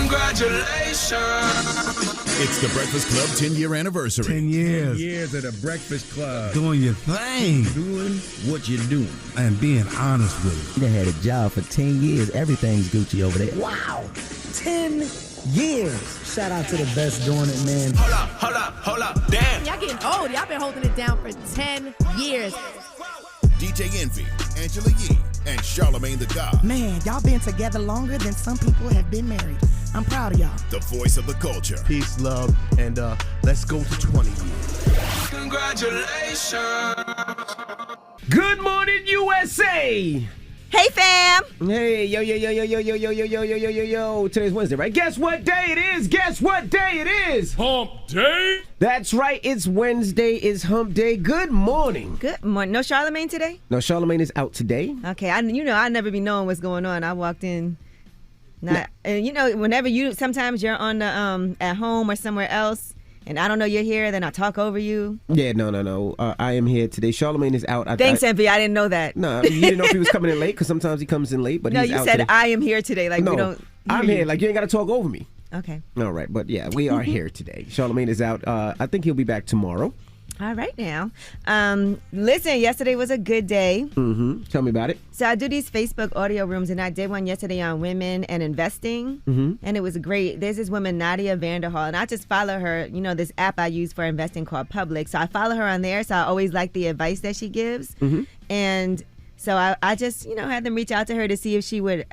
Congratulations. It's the Breakfast Club 10-year anniversary. 10 years. 10 years of the Breakfast Club. Doing your thing. Doing what you're doing. And being honest with it. They had a job for 10 years. Everything's Gucci over there. Wow. 10 years. Shout out to the best doing it, man. Hold up. Damn. Y'all getting old. Y'all been holding it down for 10 years. DJ Envy, Angela Yee, and Charlamagne the God. Man, y'all been together longer than some people have been married. I'm proud of y'all. The voice of the culture. Peace, love, and let's go to 20 years. Congratulations. Good morning, USA. Hey, fam. Hey, yo. Today's Wednesday, right? Guess what day it is? Hump Day. That's right. It's Wednesday. It's Hump Day. Good morning. Good morning. No Charlamagne today? No, Charlamagne is out today. Okay. I never be knowing what's going on. I walked in. And whenever sometimes you're on the at home or somewhere else, and I don't know you're here, then I talk over you. Yeah, no. I am here today. Charlamagne is out. Thanks, Envy. I didn't know that. No, you didn't know if he was coming in late, because sometimes he comes in late, but he's out. No, you said today. I am here today. Like, no, we don't. I'm here. Like, you ain't got to talk over me. Okay. All right, but yeah, we are here today. Charlamagne is out. I think he'll be back tomorrow. All right now. Listen, yesterday was a good day. Mm-hmm. Tell me about it. So I do these Facebook audio rooms, and I did one yesterday on women and investing, and it was great. There's this woman, Nadia Vanderhall, and I just follow her, this app I use for investing called Public. So I follow her on there, so I always like the advice that she gives. And so I just, had them reach out to her to see if she would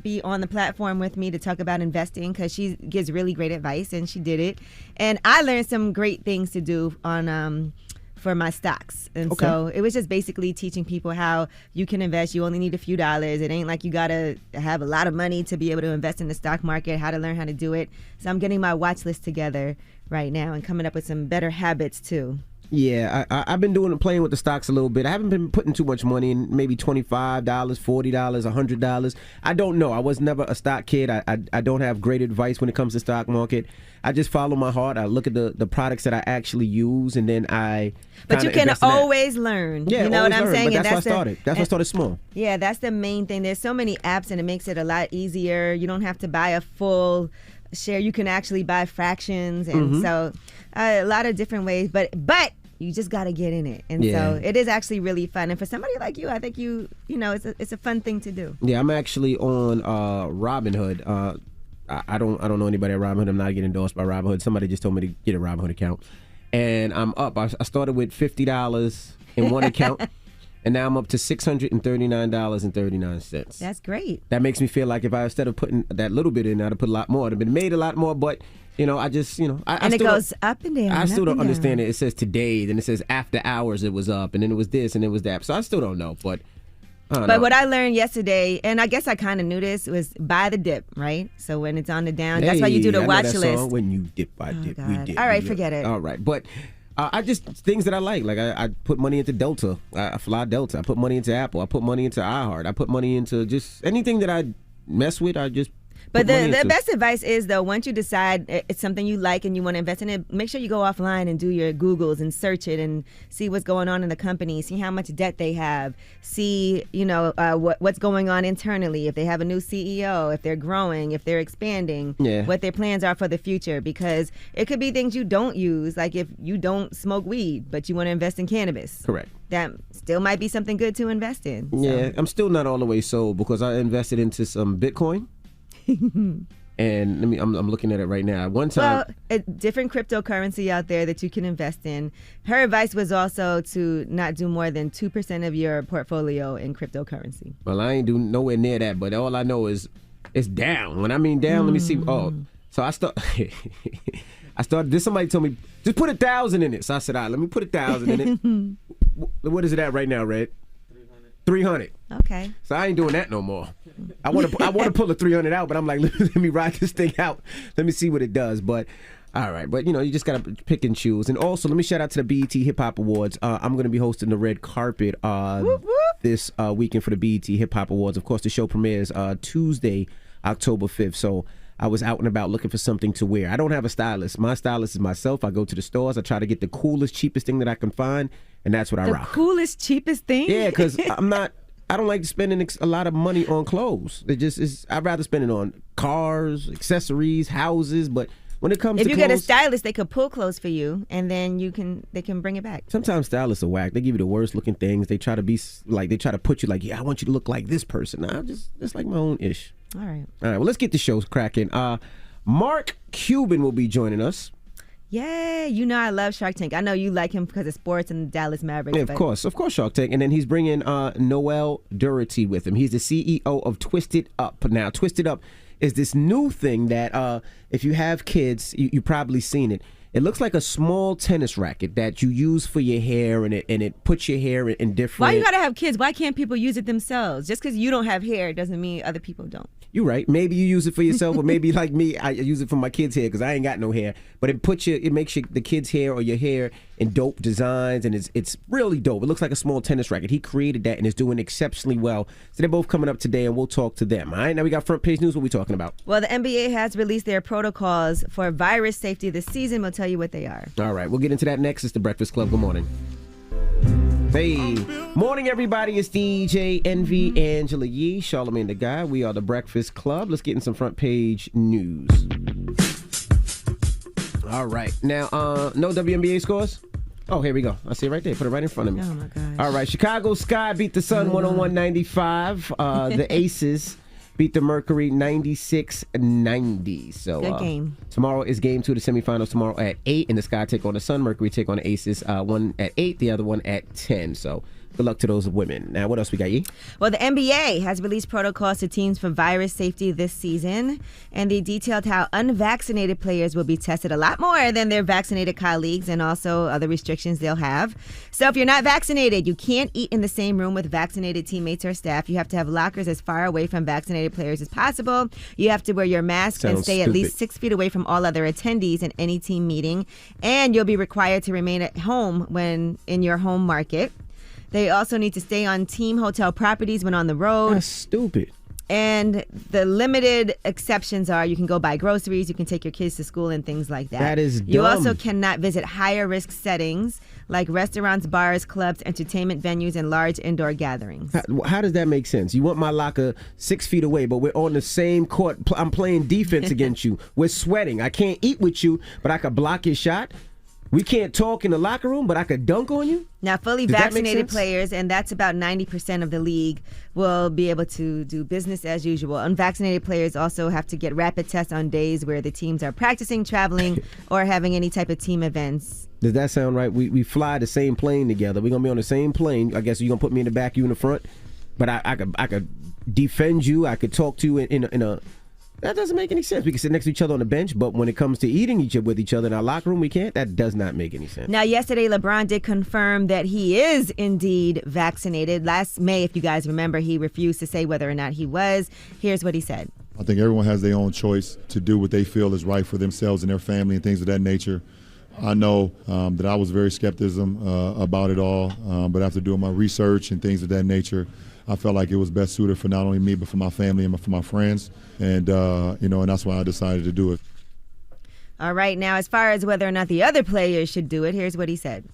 be on the platform with me to talk about investing, because she gives really great advice, and she did it. And I learned some great things to do on for my stocks. And so it was just basically teaching people how you can invest. You only need a few dollars. It ain't like you got to have a lot of money to be able to invest in the stock market, how to learn how to do it. So I'm getting my watch list together right now and coming up with some better habits too. Yeah, I've been playing with the stocks a little bit. I haven't been putting too much money in, maybe $25, $40, $100. I don't know. I was never a stock kid. I don't have great advice when it comes to stock market. I just follow my heart. I look at the products that I actually use, and then I But you can always learn. Yeah, you know what I'm saying? But that's why I started. That's why I started small. Yeah, that's the main thing. There's so many apps, and it makes it a lot easier. You don't have to buy a full share. You can actually buy fractions, and so a lot of different ways. But you just got to get in it, and so it is actually really fun. And for somebody like you, I think it's a fun thing to do. Yeah, I'm actually on Robinhood. I don't know anybody at Robinhood. I'm not getting endorsed by Robinhood. Somebody just told me to get a Robinhood account, and I'm up. I started with $50 in one account. And now I'm up to $639.39. That's great. That makes me feel like if I, instead of putting that little bit in, I'd have put a lot more. I'd have been made a lot more, but I just, and it goes up and down. I still don't understand it. It says today, then it says after hours it was up, and then it was this, and it was that. So I still don't know, but I don't know. What I learned yesterday, and I guess I kind of knew this, was buy the dip, right? So when it's on the down, that's why you do the watch list. Song, when you dip, I dip, we dip. All right, forget it. All right, but I just, things that I like I put money into Delta. I fly Delta. I put money into Apple. I put money into iHeart. I put money into just anything that I mess with. I just But the best advice is, though, once you decide it's something you like and you want to invest in it, make sure you go offline and do your Googles and search it and see what's going on in the company, see how much debt they have, see what's going on internally, if they have a new CEO, if they're growing, if they're expanding, what their plans are for the future, because it could be things you don't use, like if you don't smoke weed but you want to invest in cannabis. Correct. That still might be something good to invest in. So. Yeah, I'm still not all the way sold because I invested into some Bitcoin. And I'm looking at it right now. One time, well, a different cryptocurrency out there that you can invest in. Her advice was also to not do more than 2% of your portfolio in cryptocurrency. Well, I ain't doing nowhere near that, but all I know is it's down. When I mean down, let me see. Oh, so I started. Somebody told me just put 1,000 in it. So I said, all right, let me put 1,000 in it. What is it at right now, Red? 300. Okay. So I ain't doing that no more. I want to pull the 300 out, but I'm like, let me ride this thing out. Let me see what it does. But all right, but you just gotta pick and choose. And also, let me shout out to the BET Hip Hop Awards. I'm gonna be hosting the red carpet this weekend for the BET Hip Hop Awards. Of course, the show premieres Tuesday, October 5th. So I was out and about looking for something to wear. I don't have a stylist. My stylist is myself. I go to the stores. I try to get the coolest, cheapest thing that I can find, and that's what I rock. The coolest, cheapest thing? Yeah, because I'm not I don't like spending a lot of money on clothes. I'd rather spend it on cars, accessories, houses. But when it comes to clothes, if you get a stylist, they could pull clothes for you, and then they can bring it back. Sometimes stylists are whack. They give you the worst looking things. They try to put you like, yeah, I want you to look like this person. Nah, just like my own ish. All right. Well, let's get the show cracking. Mark Cuban will be joining us. Yay! You know I love Shark Tank. I know you like him because of sports and the Dallas Mavericks. Yeah, of course, Shark Tank. And then he's bringing Noel Durity with him. He's the CEO of Twisted Up. Now, Twisted Up is this new thing that if you have kids, you probably seen it. It looks like a small tennis racket that you use for your hair, and it puts your hair in different. Why you gotta have kids? Why can't people use it themselves? Just because you don't have hair doesn't mean other people don't. You're right. Maybe you use it for yourself, or maybe like me, I use it for my kids' hair because I ain't got no hair. But it makes the kids' hair or your hair in dope designs, and it's really dope. It looks like a small tennis racket. He created that and is doing exceptionally well. So they're both coming up today, and we'll talk to them. All right, now we got front page news. What are we talking about? Well, the NBA has released their protocols for virus safety this season. We'll tell you what they are. All right, we'll get into that next. It's the Breakfast Club. Good morning. Hey, morning everybody. It's DJ Envy, Angela Yee, Charlamagne the Guy. We are the Breakfast Club. Let's get in some front page news. All right, now no WNBA scores. Oh, here we go. I see it right there. Put it right in front of me. Oh my gosh. All right, Chicago Sky beat the Sun 101-95. The Aces beat the Mercury 96-90. So good game. Tomorrow is game 2 of the semifinals. Tomorrow at 8, and the Sky take on the Sun. Mercury take on the Aces. One at 8, the other one at 10. So good luck to those women. Now, what else we got, Yee? Well, the NBA has released protocols to teams for virus safety this season, and they detailed how unvaccinated players will be tested a lot more than their vaccinated colleagues, and also other restrictions they'll have. So if you're not vaccinated, you can't eat in the same room with vaccinated teammates or staff. You have to have lockers as far away from vaccinated players as possible. You have to wear your mask and stay at least 6 feet away from all other attendees in any team meeting, and you'll be required to remain at home when in your home market. They also need to stay on team hotel properties when on the road. That's stupid. And the limited exceptions are you can go buy groceries, you can take your kids to school and things like that. That is dumb. You also cannot visit higher risk settings like restaurants, bars, clubs, entertainment venues, and large indoor gatherings. How does that make sense? You want my locker 6 feet away, but we're on the same court. I'm playing defense against you. We're sweating. I can't eat with you, but I could block your shot. We can't talk in the locker room, but I could dunk on you? Now, fully vaccinated players, and that's about 90% of the league, will be able to do business as usual. Unvaccinated players also have to get rapid tests on days where the teams are practicing, traveling, or having any type of team events. Does that sound right? We fly the same plane together. We're going to be on the same plane. I guess you're going to put me in the back, you in the front. But I could defend you. I could talk to you in a... That doesn't make any sense. We can sit next to each other on the bench, but when it comes to eating with each other in our locker room, we can't. That does not make any sense. Now, yesterday, LeBron did confirm that he is indeed vaccinated. Last May, if you guys remember, he refused to say whether or not he was. Here's what he said. I think everyone has their own choice to do what they feel is right for themselves and their family and things of that nature. I know that I was very skeptical about it all, but after doing my research and things of that nature, I felt like it was best suited for not only me, but for my family and for my friends. And, and that's why I decided to do it. All right. Now, as far as whether or not the other players should do it, here's what he said.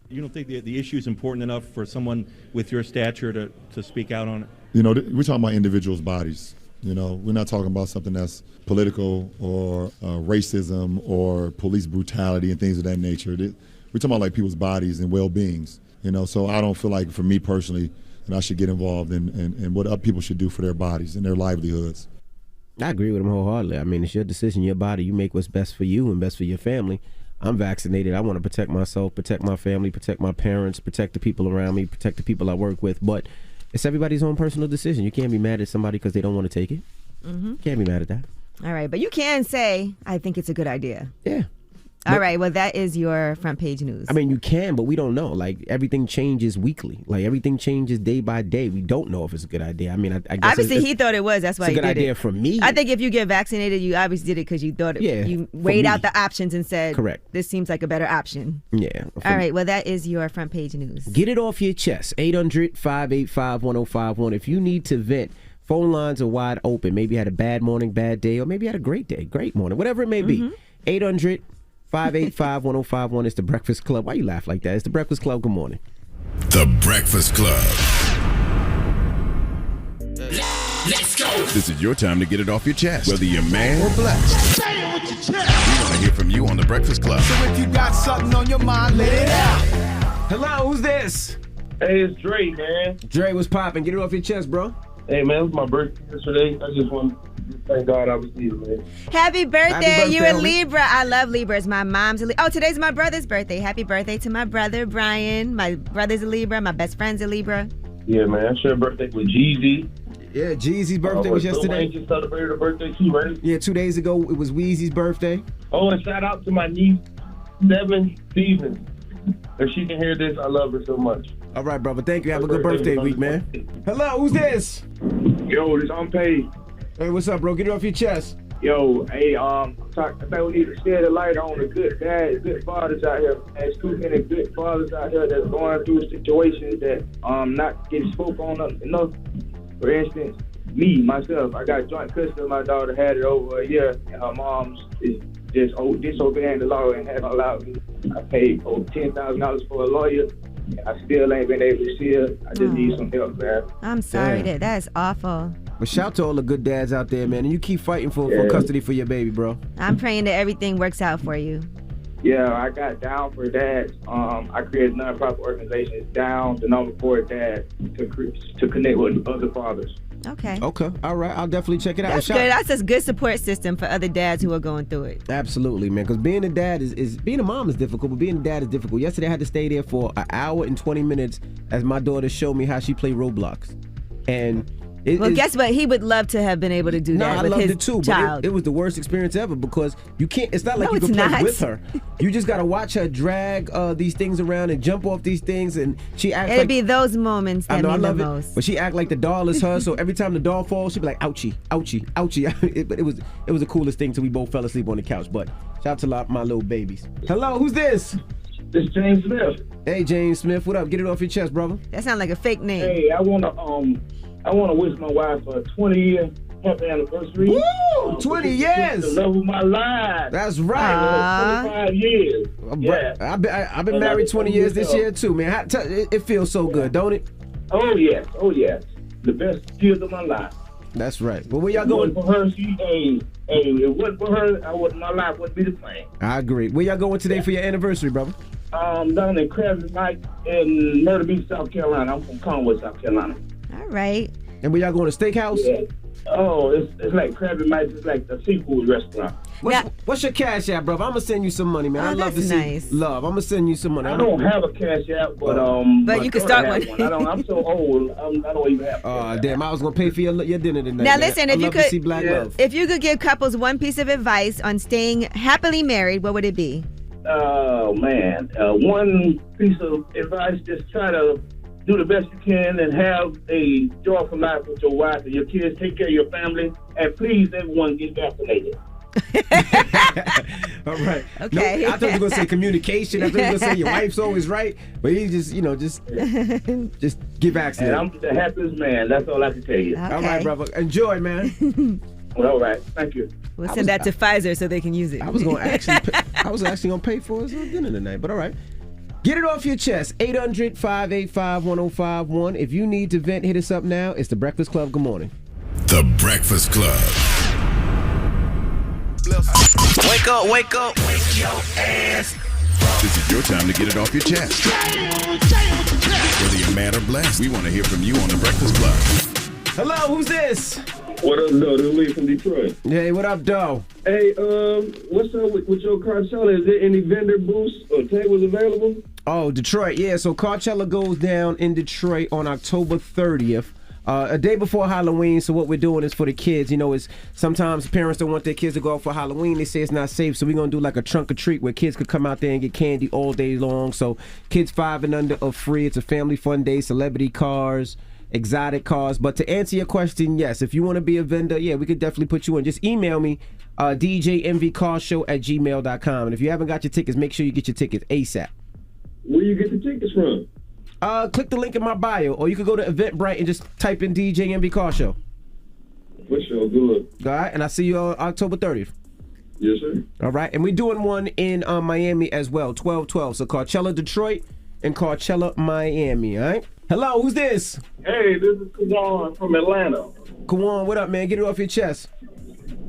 You don't think the issue is important enough for someone with your stature to speak out on it? We're talking about individuals' bodies. We're not talking about something that's political or racism or police brutality and things of that nature. We're talking about like people's bodies and well-beings. So I don't feel like, for me personally, that I should get involved in what people should do for their bodies and their livelihoods. I agree with him wholeheartedly. I mean, it's your decision, your body. You make what's best for you and best for your family. I'm vaccinated. I want to protect myself, protect my family, protect my parents, protect the people around me, protect the people I work with. But it's everybody's own personal decision. You can't be mad at somebody because they don't want to take it. Mm-hmm. Can't be mad at that. All right. But you can say, I think it's a good idea. Yeah. All right. Well, that is your front page news. I mean, you can, but we don't know. Like, everything changes weekly. Like, everything changes day by day. We don't know if it's a good idea. I mean, I guess obviously he thought it was. That's why he did it. It's a good idea for me. I think if you get vaccinated, you obviously did it because you thought you weighed out the options and said, correct, this seems like a better option. Yeah. All right. Well, that is your front page news. Get it off your chest. 800-585-1051. If you need to vent, phone lines are wide open. Maybe you had a bad morning, bad day, or maybe you had a great day, great morning, whatever it may be. 800-585-1051 is the Breakfast Club. Why you laugh like that? It's the Breakfast Club. Good morning. The Breakfast Club. Let's go. This is your time to get it off your chest, whether you're man or blessed. Say it with your chest. We want to hear from you on The Breakfast Club. So if you got something on your mind, let it out. Hello, who's this? Hey, it's Dre, man. Dre, what's popping? Get it off your chest, bro. Hey, man, it was my birthday yesterday. I just want to thank God I was here, man. Happy birthday. Happy birthday, You're a homie. Libra. I love Libras. My mom's a Libra. Oh, today's my brother's birthday. Happy birthday to my brother, Brian. My brother's a Libra. My best friend's a Libra. Yeah, man. I shared a birthday with Jeezy. Yeah, Jeezy's birthday was yesterday. Just celebrated her birthday, too, right? Yeah, 2 days ago, it was Weezy's birthday. Oh, and shout out to my niece, 7 Stevens. If she can hear this, I love her so much. All right, brother. Thank you. Have a good birthday week, man. Hello, who's this? Yo, this I'm Paid. Hey, what's up, bro? Get it off your chest. Yo, hey, I think we need to shed a light on the good dads, good fathers out here. There's too many good fathers out here that's going through situations that not getting spoke on enough. For instance, me, myself, I got joint custody. My daughter had it over a year, and her mom's is just disobeying the law and haven't allowed me. I paid over $10,000 for a lawyer, and I still ain't been able to see her. I just need some help, man. I'm sorry that is awful. But shout to all the good dads out there, man. And you keep fighting for custody for your baby, bro. I'm praying that everything works out for you. Yeah, I got Down for Dads. I created a nonprofit organization. It's Down, the number 4 Dad, to connect with other fathers. Okay. Okay. All right. I'll definitely check it out. That's good. That's a good support system for other dads who are going through it. Absolutely, man. Because being a dad is being a mom is difficult, but being a dad is difficult. Yesterday, I had to stay there for an hour and 20 minutes as my daughter showed me how she played Roblox. And guess what? He would love to have been able to do that with his child. But it was the worst experience ever because you can't. It's not like you can not. play with her. You just gotta watch her drag these things around and jump off these things, and she acts. It'd be those moments that mean the most. But she act like the doll is her. So every time the doll falls, she'd be like, "Ouchie, ouchie, ouchie." But it was the coolest thing till we both fell asleep on the couch. But shout out to my little babies. Hello, who's this? This is James Smith. Hey, James Smith. What up? Get it off your chest, brother. That sounds like a fake name. Hey, I wanna wish my wife a 20-year happy anniversary. Woo! 20 years. The love of my life. That's right. 25 years. Yeah. I've been married 20 years this year too, man. It feels so good, don't it? Oh yes. The best years of my life. That's right. Well, where y'all going? For her, if it wasn't for her, my life wouldn't be the same. I agree. Where y'all going today for your anniversary, brother? Down in Krabby Mike in Myrtle Beach, South Carolina. I'm from Conway, South Carolina. All right. And where y'all going, to steakhouse? Yeah. Oh, it's like Krabby Mike's. It's like a seafood restaurant. What's your cash app, brother? I'm gonna send you some money, man. I love to see love. I'm gonna send you some money. I don't have a cash app, but you can start one. I'm so old. I don't even have. Oh damn! I was gonna pay for your dinner tonight. Now man. listen, if you could give couples one piece of advice on staying happily married, what would it be? Oh man, one piece of advice: just try to do the best you can and have a joyful life with your wife and your kids. Take care of your family, and please, everyone, get vaccinated. All right. Okay. No, I thought you were gonna say communication. I thought you were gonna say your wife's always right, but he just get vaccinated. And I'm the happiest man. That's all I can tell you. Okay. All right, brother. Enjoy, man. All right. Thank you. We'll send that to Pfizer so they can use it. I was actually gonna pay for his dinner tonight, but all right. Get it off your chest. 800-585-1051. If you need to vent, hit us up now. It's The Breakfast Club. Good morning. The Breakfast Club. Wake up, wake up. Wake your ass. This is your time to get it off your chest. Whether you're mad or blessed, we want to hear from you on The Breakfast Club. Hello, who's this? What up, though? This is Lee from Detroit. Hey, what up, Doe? Hey, what's up with your Coachella? Is there any vendor booths or tables available? Oh, Detroit, yeah. So Coachella goes down in Detroit on October 30th. A day before Halloween, so what we're doing is for the kids. You know, is sometimes parents don't want their kids to go out for Halloween. They say it's not safe, so we're going to do like a trunk or treat where kids could come out there and get candy all day long. So kids 5 and under are free. It's a family fun day, celebrity cars, exotic cars. But to answer your question, yes, if you want to be a vendor, yeah, we could definitely put you in. Just email me, djmvcarshow@gmail.com. And if you haven't got your tickets, make sure you get your tickets ASAP. Where you get the tickets from? Click the link in my bio, or you can go to Eventbrite and just type in DJ MV Car Show. For sure, good. All right, and I'll see you on October 30th. Yes, sir. All right, and we're doing one in Miami as well, 12/12. So Coachella Detroit and Coachella Miami, all right? Hello, who's this? Hey, this is Kawan from Atlanta. Kawan, what up, man? Get it off your chest.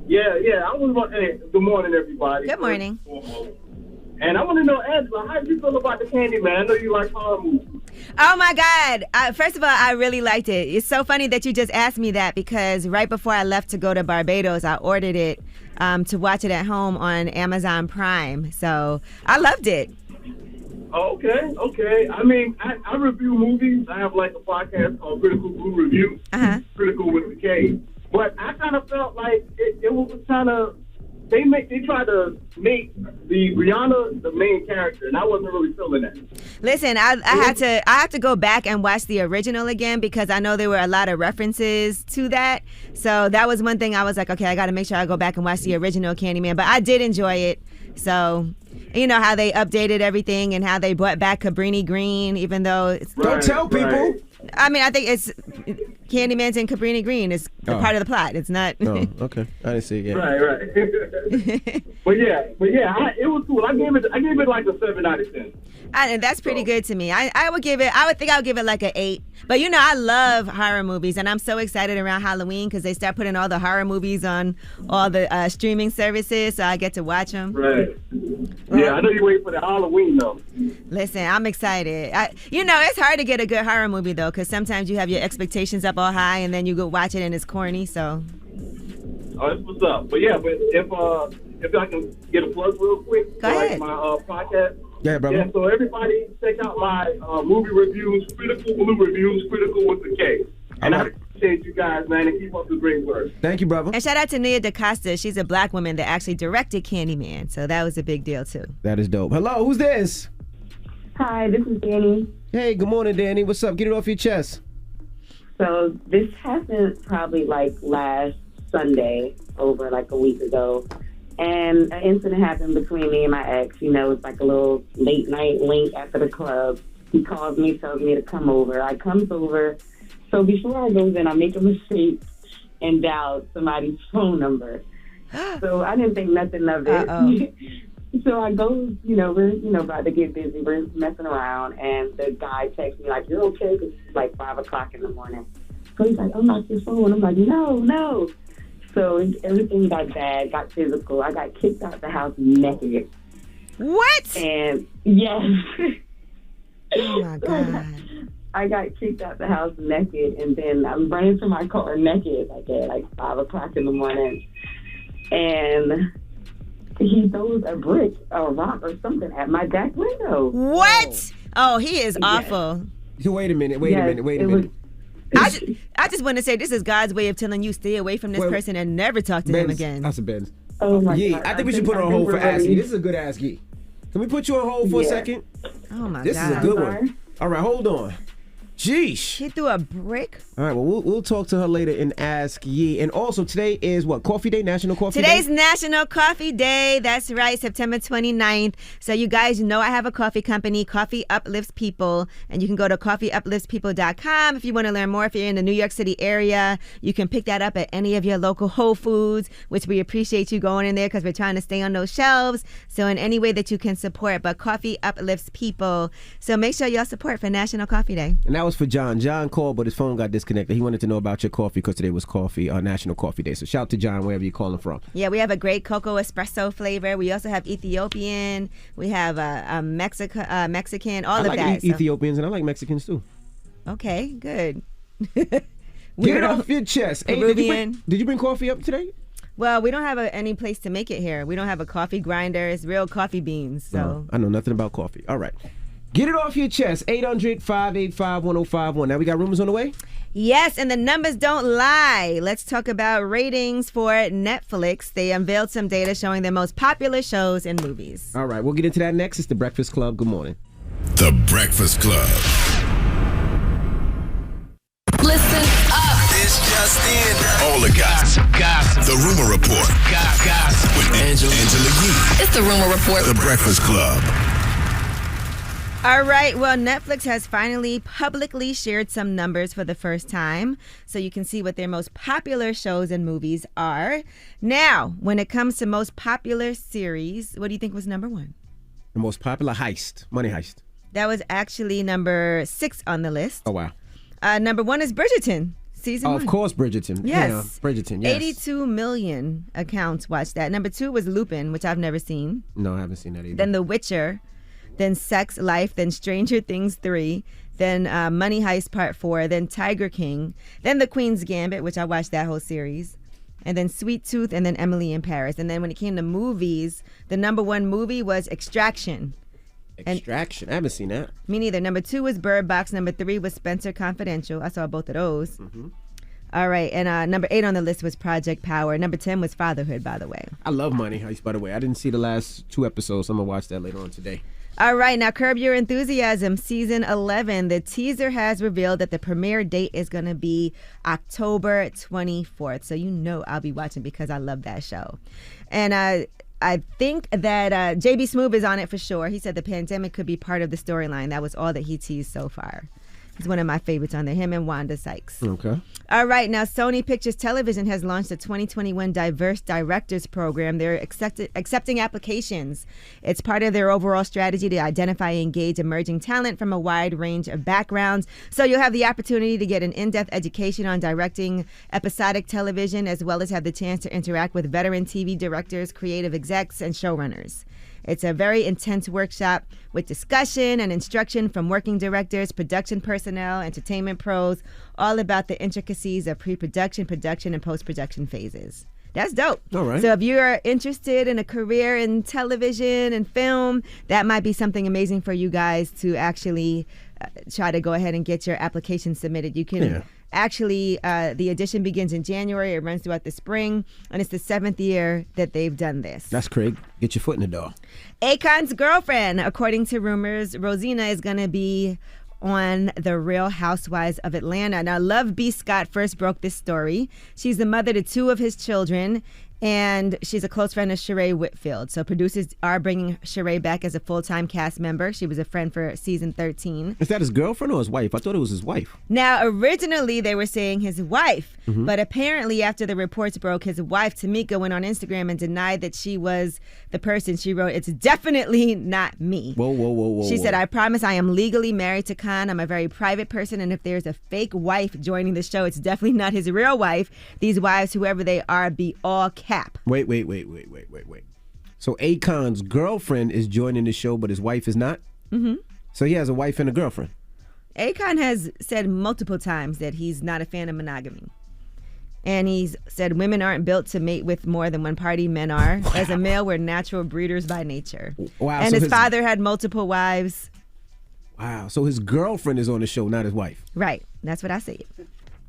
Yeah. I was. Hey, good morning, everybody. Good morning. And I want to know, Angela, how do you feel about the Candyman? I know you like horror movies. Oh my God. First of all, I really liked it. It's so funny that you just asked me that because right before I left to go to Barbados, I ordered it to watch it at home on Amazon Prime. So I loved it. Okay. I mean, I review movies. I have like a podcast called Critical Blue Review. Critical with the K. But I kind of felt like it was kind of, they tried to make the Rihanna the main character, and I wasn't really feeling that. Listen, I had to go back and watch the original again because I know there were a lot of references to that. So that was one thing I was like, okay, I got to make sure I go back and watch the original Candyman. But I did enjoy it. So, you know how they updated everything and how they brought back Greene, even though it's... Don't tell people. I mean, I think it's Candyman's in Greene is part of the plot. It's not... Oh, okay. I didn't see it yet. Right. But yeah, it was cool. I gave it like a 7 out of 10. And that's pretty good to me. I would give it like an 8. But you know, I love horror movies, and I'm so excited around Halloween because they start putting all the horror movies on all the streaming services, so I get to watch them. Right. Yeah, I know you wait for the Halloween though. Listen, I'm excited. It's hard to get a good horror movie though, because sometimes you have your expectations up all high, and then you go watch it and it's corny. So. Oh, that's what's up. But yeah, if I can get a plug real quick, go ahead. My podcast. Yeah, brother. Yeah, so everybody check out my movie reviews, Critical Blue Reviews, Critical with the K. And I appreciate you guys, man, and keep up the great work. Thank you, brother. And shout out to Nia DaCosta. She's a black woman that actually directed Candyman, so that was a big deal too. That is dope. Hello, who's this? Hi, this is Danny. Hey, good morning, Danny. What's up? Get it off your chest. So this happened probably like last Sunday, over like a week ago. And an incident happened between me and my ex. It's like a little late night link after the club. He calls me, tells me to come over. I comes over. So before I goes in, I make a mistake and dial somebody's phone number. So I didn't think nothing of it. So I go, we're, about to get busy. We're messing around. And the guy texts me like, "You're okay?" Because it's like 5 o'clock in the morning. So he's like, "Unlock your phone." I'm like, no. So everything got bad, got physical. I got kicked out the house naked. What? And yes. Oh my God. I got kicked out the house naked, and then I'm running to my car naked at 5 o'clock in the morning. And he throws a brick or a rock or something at my back window. What? Oh, he is awful. So wait a minute. Wait a minute. I just want to say this is God's way of telling you stay away from this person and never talk to him again. That's a Benz. Oh my God. I think we should put her on hold for Ask Ye. This is a good Ask Ye. Can we put you on hold for a second? Oh my God. This is a good one. All right, hold on. Sheesh. He threw a brick. All right, well, we'll talk to her later and Ask Ye. And also, today is what? Coffee Day? National Coffee Day? Today's National Coffee Day. That's right, September 29th. So you guys know I have a coffee company, Coffee Uplifts People. And you can go to coffeeupliftspeople.com if you want to learn more. If you're in the New York City area, you can pick that up at any of your local Whole Foods, which we appreciate you going in there because we're trying to stay on those shelves. So in any way that you can support, but Coffee Uplifts People. So make sure y'all support for National Coffee Day. And that was for John. John called, but his phone got disconnected. He wanted to know about your coffee because today was National Coffee Day. So shout out to John wherever you're calling from. Yeah, we have a great cocoa espresso flavor. We also have Ethiopian. We have Mexican, all of that. I like Ethiopians and I like Mexicans too. Okay, good. Get it off your chest. Hey, did you bring coffee up today? Well, we don't have any place to make it here. We don't have a coffee grinder. It's real coffee beans. So I know nothing about coffee. All right. Get it off your chest. 800-585-1051. Now we got rumors on the way? Yes, and the numbers don't lie. Let's talk about ratings for Netflix. They unveiled some data showing their most popular shows and movies. All right, we'll get into that next. It's The Breakfast Club. Good morning. The Breakfast Club. Listen up. This just in. All the gossip. The Rumor Report. Gossip. With Angela Yee. It's The Rumor Report. The Breakfast Club. All right, well, Netflix has finally publicly shared some numbers for the first time, so you can see what their most popular shows and movies are. Now, when it comes to most popular series, what do you think was number 1? The most popular Heist. Money Heist. That was actually number 6 on the list. Oh, wow. Number 1 is Bridgerton. Season 1. Of course, Bridgerton. Yes. Yeah, Bridgerton, yes. 82 million accounts watched that. Number 2 was Lupin, which I've never seen. No, I haven't seen that either. Then The Witcher. Then Sex Life. Then Stranger Things 3. Then Money Heist Part 4. Then Tiger King. Then The Queen's Gambit, which I watched that whole series. And then Sweet Tooth. And then Emily in Paris. And then when it came to movies, the number 1 movie was Extraction. Extraction. I haven't seen that. Me neither. Number 2 was Bird Box. Number 3 was Spencer Confidential. I saw both of those. Mm-hmm. All right. And number 8 on the list was Project Power. Number 10 was Fatherhood, by the way. I love Money Heist, by the way. I didn't see the last 2 episodes. I'm going to watch that later on today. All right. Now, Curb Your Enthusiasm, season 11. The teaser has revealed that the premiere date is going to be October 24th. So you know I'll be watching because I love that show. And I think that J.B. Smoove is on it for sure. He said the pandemic could be part of the storyline. That was all that he teased so far. He's one of my favorites on there, him and Wanda Sykes. Okay. All right, now Sony Pictures Television has launched a 2021 Diverse Directors Program. They're accepting applications. It's part of their overall strategy to identify and engage emerging talent from a wide range of backgrounds. So you'll have the opportunity to get an in-depth education on directing episodic television, as well as have the chance to interact with veteran TV directors, creative execs, and showrunners. It's a very intense workshop with discussion and instruction from working directors, production personnel, entertainment pros, all about the intricacies of pre-production, production, and post-production phases. That's dope. All right. So if you're interested in a career in television and film, that might be something amazing for you guys to actually try to go ahead and get your application submitted. You can actually, the audition begins in January. It runs throughout the spring, and it's the 7th year that they've done this. That's Craig. Get your foot in the door. Akon's girlfriend, according to rumors, Rosina is going to be on The Real Housewives of Atlanta. Now, Love B. Scott first broke this story. She's the mother to 2 of his children, and she's a close friend of Sheree Whitfield. So producers are bringing Sheree back as a full-time cast member. She was a friend for season 13. Is that his girlfriend or his wife? I thought it was his wife. Now, originally they were saying his wife, but apparently after the reports broke, his wife, Tamika, went on Instagram and denied that she was the person. She wrote, "It's definitely not me." Whoa. She said, "I promise I am legally married to Khan. I'm a very private person, and if there's a fake wife joining the show, it's definitely not his real wife. These wives, whoever they are, be all cap." Wait. So Akon's girlfriend is joining the show, but his wife is not? Mm-hmm. So he has a wife and a girlfriend? Akon has said multiple times that he's not a fan of monogamy. And he's said women aren't built to mate with more than one party, men are. Wow. As a male, we're natural breeders by nature. Wow. And so his father had multiple wives. Wow. So his girlfriend is on the show, not his wife? Right. That's what I said.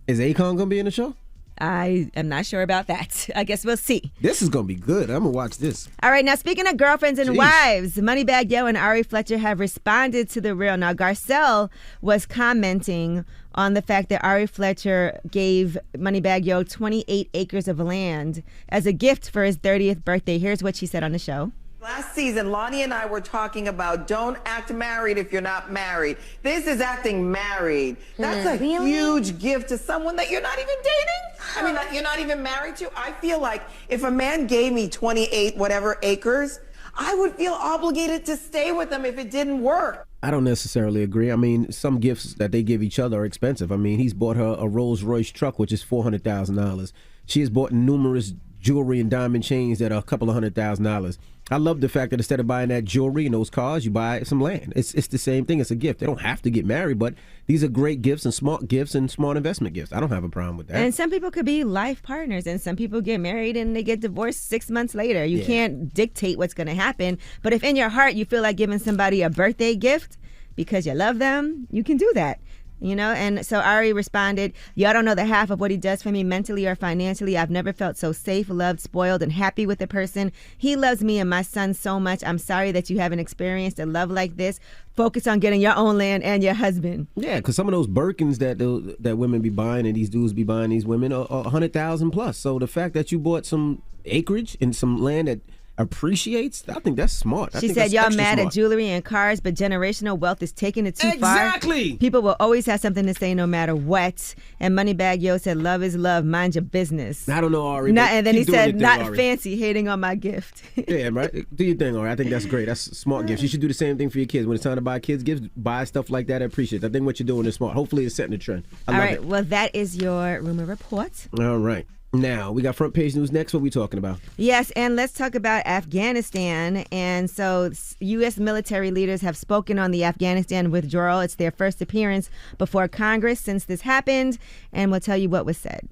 Is Akon going to be in the show? I am not sure about that. I guess we'll see. This is going to be good. I'm going to watch this. All right, now speaking of girlfriends and wives, Moneybagg Yo and Ari Fletcher have responded to The Real. Now, Garcelle was commenting on the fact that Ari Fletcher gave Moneybagg Yo 28 acres of land as a gift for his 30th birthday. Here's what she said on the show. Last season, Lonnie and I were talking about don't act married if you're not married. This is acting married. That's a huge gift to someone that you're not even dating. I mean, that you're not even married to. I feel like if a man gave me 28 whatever acres, I would feel obligated to stay with him if it didn't work. I don't necessarily agree. I mean, some gifts that they give each other are expensive. I mean, he's bought her a Rolls Royce truck, which is $400,000. She has bought numerous jewelry and diamond chains that are a couple of $100,000. I love the fact that instead of buying that jewelry and those cars, you buy some land. It's the same thing. It's a gift. They don't have to get married, but these are great gifts and smart investment gifts. I don't have a problem with that. And some people could be life partners, and some people get married and they get divorced 6 months later. You can't dictate what's going to happen. But if in your heart you feel like giving somebody a birthday gift because you love them, you can do that. You know, and so Ari responded, "Y'all don't know the half of what he does for me mentally or financially. I've never felt so safe, loved, spoiled, and happy with a person. He loves me and my son so much. I'm sorry that you haven't experienced a love like this. Focus on getting your own land and your husband." Yeah, because some of those Birkins that women be buying and these dudes be buying these women are $100,000 plus. So the fact that you bought some acreage and some land that appreciates. I think that's smart. She said, y'all mad at jewelry and cars, but generational wealth is taking it too far. Exactly. People will always have something to say no matter what. And Moneybag Yo said, love is love, mind your business. I don't know, Ari. And then he said, not Ari. fancy, hating on my gift. Yeah, right. Do your thing, Ari. I think that's great. That's a smart gift. You should do the same thing for your kids. When it's time to buy kids gifts, buy stuff like that. I appreciate it. I think what you're doing is smart. Hopefully it's setting the trend. I love it. Well, that is your rumor report. All right. Now, we got front page news next. What are we talking about? Yes, and let's talk about Afghanistan. And so U.S. military leaders have spoken on the Afghanistan withdrawal. It's their first appearance before Congress since this happened, and we'll tell you what was said.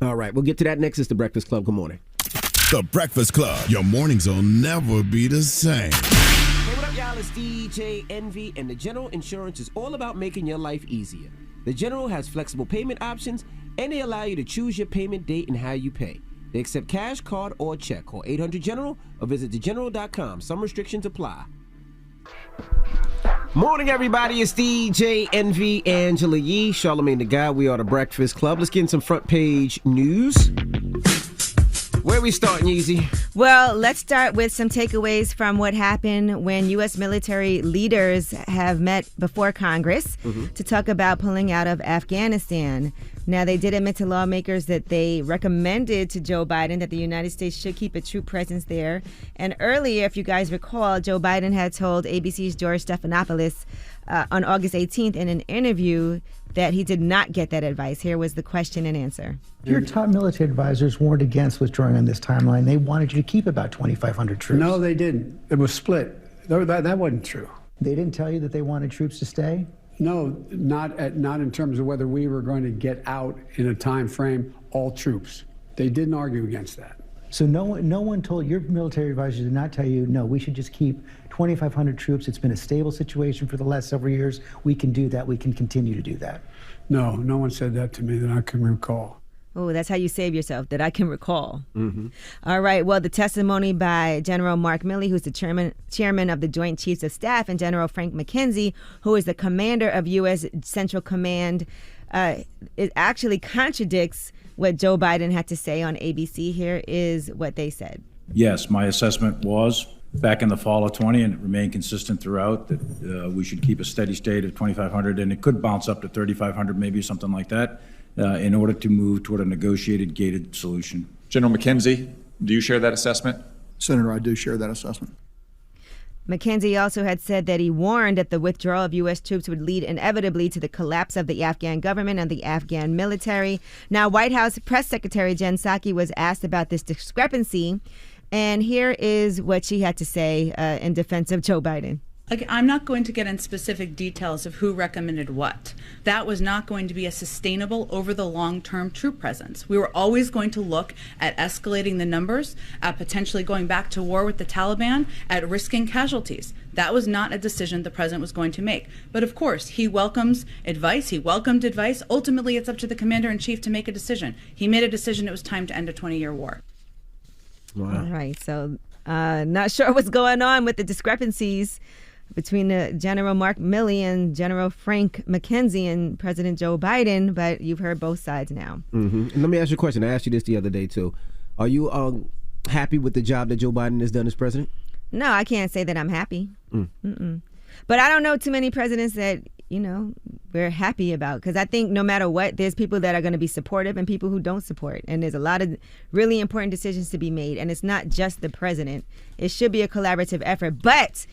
All right, we'll get to that next. It's The Breakfast Club. Good morning. The Breakfast Club. Your mornings will never be the same. Hey, what up, y'all? It's DJ Envy, and the General Insurance is all about making your life easier. The General has flexible payment options, and they allow you to choose your payment date and how you pay. They accept cash, card, or check. Call 800-GENERAL or visit thegeneral.com. Some restrictions apply. Morning, everybody. It's DJ Envy, Angela Yee, Charlamagne the Guy. We are The Breakfast Club. Let's get in some front page news. Where are we starting, Yeezy? Well, let's start with some takeaways from what happened when U.S. military leaders have met before Congress to talk about pulling out of Afghanistan. Now, they did admit to lawmakers that they recommended to Joe Biden that the United States should keep a troop presence there. And earlier, if you guys recall, Joe Biden had told ABC's George Stephanopoulos on August 18th in an interview that he did not get that advice. Here was the question and answer. Your top military advisors warned against withdrawing on this timeline. They wanted you to keep about 2,500 troops. No, they didn't. It was split. That wasn't true. They didn't tell you that they wanted troops to stay? No, not in terms of whether we were going to get out in a time frame, all troops. They didn't argue against that. So no one told, your military advisors did not tell you, no, we should just keep 2,500 troops. It's been a stable situation for the last several years. We can do that. We can continue to do that. No one said that to me that I can recall. Oh, that's how you save yourself, that I can recall. All right. Well, the testimony by General Mark Milley, who's the chairman of the Joint Chiefs of Staff, and General Frank McKenzie, who is the commander of U.S. Central Command, it actually contradicts what Joe Biden had to say on ABC. Here is what they said. Yes, my assessment was back in the fall of 20, and it remained consistent throughout, that we should keep a steady state of 2,500, and it could bounce up to 3,500, maybe something like that, in order to move toward a negotiated, gated solution. General McKenzie, do you share that assessment? Senator, I do share that assessment. McKenzie also had said that he warned that the withdrawal of U.S. troops would lead inevitably to the collapse of the Afghan government and the Afghan military. Now, White House Press Secretary Jen Psaki was asked about this discrepancy, and here is what she had to say in defense of Joe Biden. I'm not going to get in specific details of who recommended what. That was not going to be a sustainable over the long-term troop presence. We were always going to look at escalating the numbers, at potentially going back to war with the Taliban, at risking casualties. That was not a decision the president was going to make. But of course, he welcomes advice. He welcomed advice. Ultimately, it's up to the commander-in-chief to make a decision. He made a decision it was time to end a 20-year war. Wow. All right. So not sure what's going on with the discrepancies between General Mark Milley and General Frank McKenzie and President Joe Biden, but you've heard both sides now. And let me ask you a question. I asked you this the other day, too. Are you happy with the job that Joe Biden has done as president? No, I can't say that I'm happy. But I don't know too many presidents that, we're happy about, because I think no matter what, there's people that are going to be supportive and people who don't support. And there's a lot of really important decisions to be made. And it's not just the president. It should be a collaborative effort. But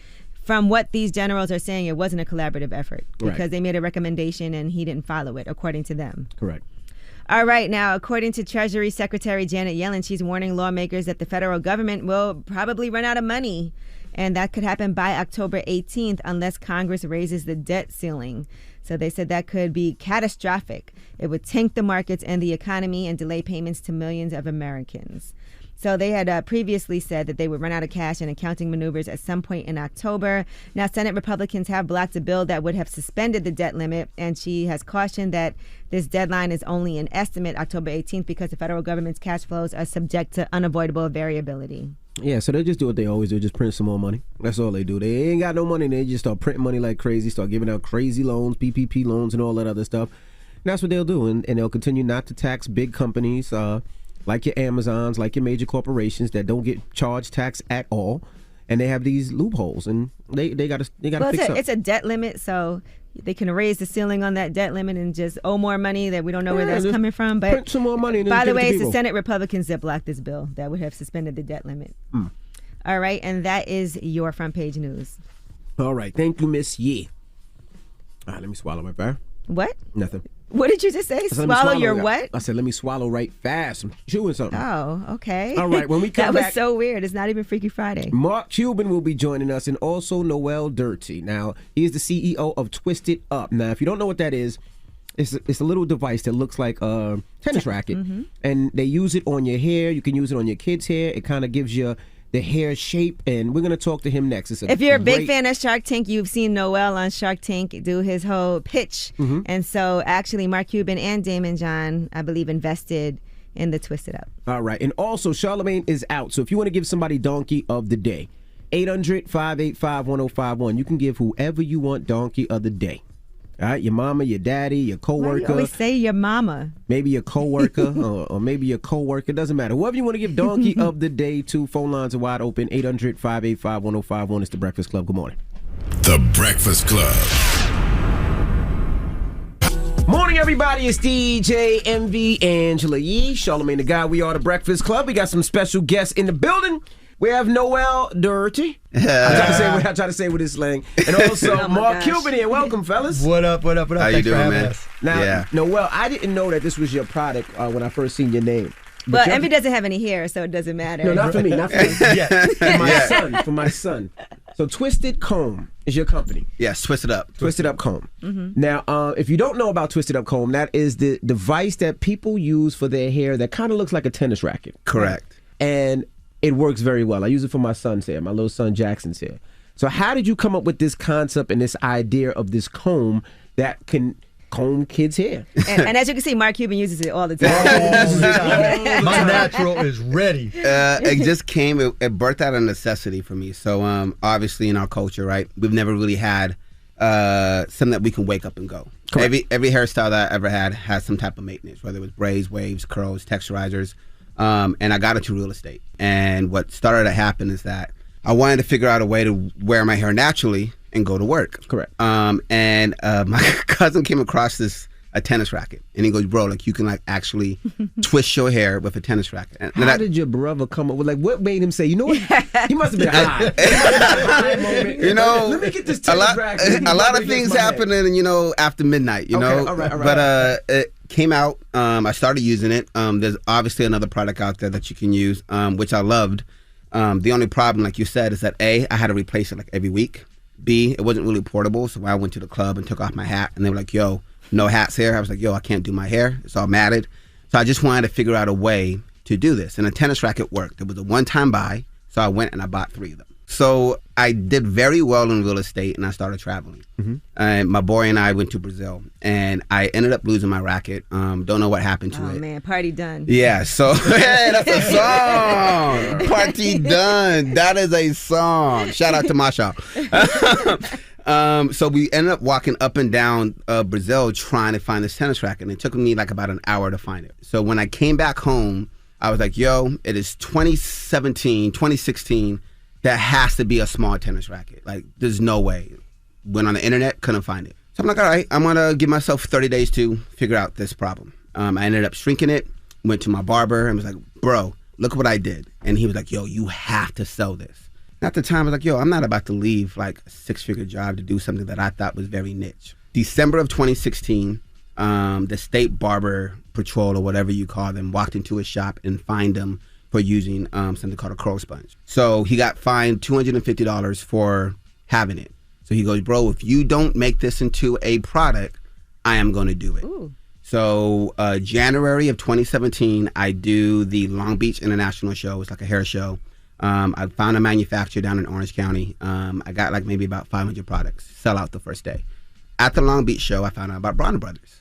from what these generals are saying, it wasn't a collaborative effort because they made a recommendation and he didn't follow it, according to them. Correct. All right. Now, according to Treasury Secretary Janet Yellen, she's warning lawmakers that the federal government will probably run out of money. And that could happen by October 18th unless Congress raises the debt ceiling. So they said that could be catastrophic. It would tank the markets and the economy and delay payments to millions of Americans. So they had previously said that they would run out of cash and accounting maneuvers at some point in October. Now, Senate Republicans have blocked a bill that would have suspended the debt limit, and she has cautioned that this deadline is only an estimate, October 18th, because the federal government's cash flows are subject to unavoidable variability. Yeah, so they just do what they always do, just print some more money. That's all they do. They ain't got no money, they just start printing money like crazy, start giving out crazy loans, PPP loans, and all that other stuff. And that's what they'll do, and they'll continue not to tax big companies, like your Amazons, like your major corporations that don't get charged tax at all, and they have these loopholes, and they got to fix up. It's a debt limit, so they can raise the ceiling on that debt limit and just owe more money that we don't know where that's coming from. But print some more money. And by the way, it's the Senate Republicans that blocked this bill that would have suspended the debt limit. All right, and that is your front page news. All right, thank you, Miss Yee. All right, let me swallow my bear. What? Nothing. What did you just say? Swallow your what? I said, let me swallow right fast. I'm chewing something. Oh, okay. All right, when we come that back. was so weird. It's not even Freaky Friday. Mark Cuban will be joining us, and also Noel Dirty. Now, he is the CEO of Twisted Up. Now, if you don't know what that is, it's a little device that looks like a tennis racket, and they use it on your hair. You can use it on your kids' hair. It kind of gives you the hair shape, and we're going to talk to him next. If you're a big fan of Shark Tank, you've seen Noel on Shark Tank do his whole pitch. And so actually Mark Cuban and Damon John, I believe, invested in the Twisted Up. All right. And also, Charlamagne is out. So if you want to give somebody Donkey of the Day, 800-585-1051. You can give whoever you want Donkey of the Day. All right, your mama, your daddy, your coworker. Why do you always say your mama? Maybe your coworker, or maybe your coworker. Doesn't matter. Whoever you want to give Donkey of the Day to. Phone lines are wide open. 800-585-1051. It's The Breakfast Club. Good morning. The Breakfast Club. Morning, everybody. It's DJ MV Angela Yee, Charlamagne the Guy. We are The Breakfast Club. We got some special guests in the building. We have Noel Dirty. I try to say with his slang. And also Mark Cuban here. Welcome, fellas. What up? How you doing, man? Now, Noel, I didn't know that this was your product when I first seen your name. But Envy doesn't have any hair, so it doesn't matter. No, not for me. Not for me. For my son. So Twisted Comb is your company. Yes, Twisted Up. Twisted Up Comb. Now, if you don't know about Twisted Up Comb, that is the device that people use for their hair that kind of looks like a tennis racket. Correct. And it works very well. I use it for my son's hair, my little son Jackson's hair. So how did you come up with this concept and this idea of this comb that can comb kids' hair? And as you can see, Mark Cuban uses it all the time. My natural is ready. It just came, it birthed out a necessity for me. So obviously in our culture, right, we've never really had something that we can wake up and go. Correct. Every hairstyle that I ever had has some type of maintenance, whether it was braids, waves, curls, texturizers. And I got into real estate. And what started to happen is that I wanted to figure out a way to wear my hair naturally and go to work. Correct. And my cousin came across a tennis racket, and he goes, "Bro, like you can like actually twist your hair with a tennis racket." And how did your brother come up with what made him say, you know what? He must have been high. You know, let me get this tennis racket. A lot of things happening, after midnight. You know, all right. But it came out. I started using it. There's obviously another product out there that you can use, which I loved. The only problem, like you said, is that A, I had to replace it like every week. B, it wasn't really portable, so I went to the club and took off my hat, and they were like, "Yo, no hats here." I was like, "Yo, I can't do my hair. It's all matted." So I just wanted to figure out a way to do this, and a tennis racket worked. It was a one-time buy, so I went and I bought 3 of them. So I did very well in real estate, and I started traveling. And my boy and I went to Brazil, and I ended up losing my racket. Don't know what happened to it. Oh, man, party done. Yeah, so hey, that's a song. Party done. That is a song. Shout out to Masha. So we ended up walking up and down Brazil trying to find this tennis racket, and it took me like about an hour to find it. So when I came back home, I was like, yo, it is 2016. That has to be a small tennis racket. Like, there's no way. Went on the internet, couldn't find it. So I'm like, all right, I'm going to give myself 30 days to figure out this problem. I ended up shrinking it, went to my barber, and was like, bro, look what I did. And he was like, yo, you have to sell this. And at the time, I was like, yo, I'm not about to leave like a 6-figure job to do something that I thought was very niche. December of 2016, the state barber patrol, or whatever you call them, walked into his shop and fined him for using something called a curl sponge. So he got fined $250 for having it. So he goes, bro, if you don't make this into a product, I am going to do it. Ooh. So January of 2017, I do the Long Beach International Show. It's like a hair show. I found a manufacturer down in Orange County. I got like maybe about 500 products, sell out the first day. At the Long Beach show, I found out about Bronner Brothers.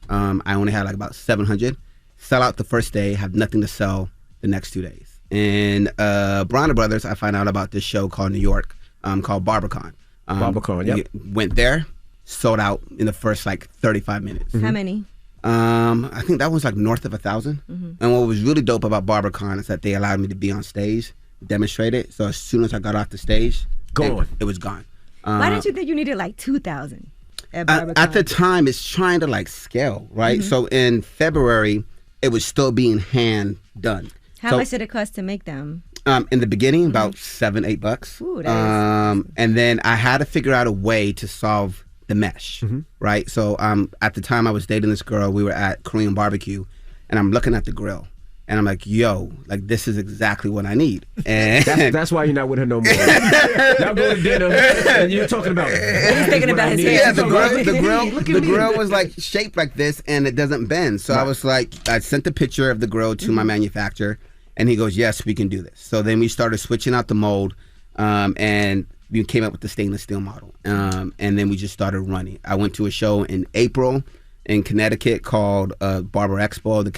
I only had like about 700, sell out the first day, have nothing to sell the next 2 days. And Bronner Brothers, I found out about this show called New York, called BarberCon. BarberCon, yep. Went there, sold out in the first like 35 minutes. How many? I think that was like north of 1,000. And what was really dope about BarberCon is that they allowed me to be on stage, demonstrate it. So as soon as I got off the stage, it was gone. Why didn't you think you needed like 2,000 at BarberCon? At the time, it's trying to like scale, right? So in February, it was still being hand done. How much did it cost to make them? In the beginning, about $7-8. Ooh, that is and then I had to figure out a way to solve the mesh, right? So at the time I was dating this girl, we were at Korean barbecue, and I'm looking at the grill, and I'm like, yo, like this is exactly what I need. And that's why you're not with her no more. Y'all go to dinner, and you're talking about. He's thinking about his hair. Yeah, the grill was like shaped like this, and it doesn't bend. So I was like, I sent the picture of the grill to my manufacturer, and he goes, yes, we can do this. So then we started switching out the mold, and we came up with the stainless steel model, and then we just started running. I went to a show in April in Connecticut called Barber Expo, the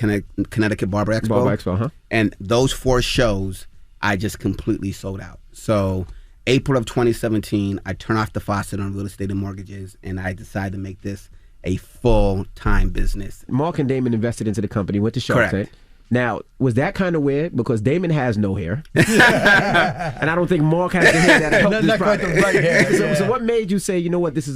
Connecticut Barber Expo. Barber Expo, And those 4 shows, I just completely sold out. So April of 2017, I turned off the faucet on real estate and mortgages, and I decided to make this a full-time business. Mark and Damon invested into the company, went to Shark Tank. Now, was that kind of weird? Because Damon has no hair. And I don't think Mark has the hair that helped this not quite project. the right hair. So what made you say, you know what, this is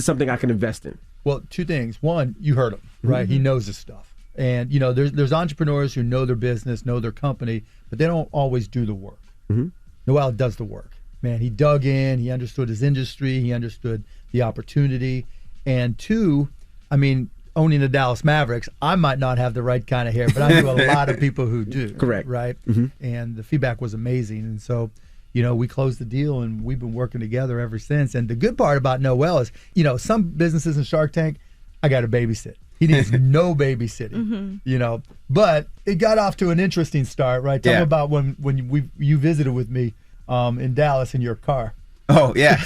something I can invest in? Well, 2 things. One, you heard him, right? He knows his stuff. And, you know, there's entrepreneurs who know their business, know their company, but they don't always do the work. Noel does the work. Man, he dug in, he understood his industry, he understood the opportunity. And 2, I mean, owning the Dallas Mavericks, I might not have the right kind of hair, but I know a lot of people who do. Correct. Right? And the feedback was amazing. And so, you know, we closed the deal, and we've been working together ever since. And the good part about Noel is, you know, some businesses in Shark Tank, I got to babysit. He needs no babysitting, you know. But it got off to an interesting start, right? Tell me about when you visited with me in Dallas in your car. Oh, yeah.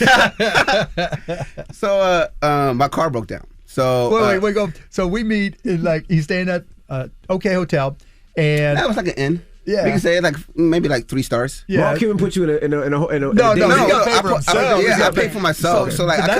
So my car broke down. So wait, go. So we meet in he's staying at OK Hotel, and that was like an inn. Yeah, we can say like maybe like 3 stars. Yeah, Mark Cuban put you in a no. I paid for myself. So like I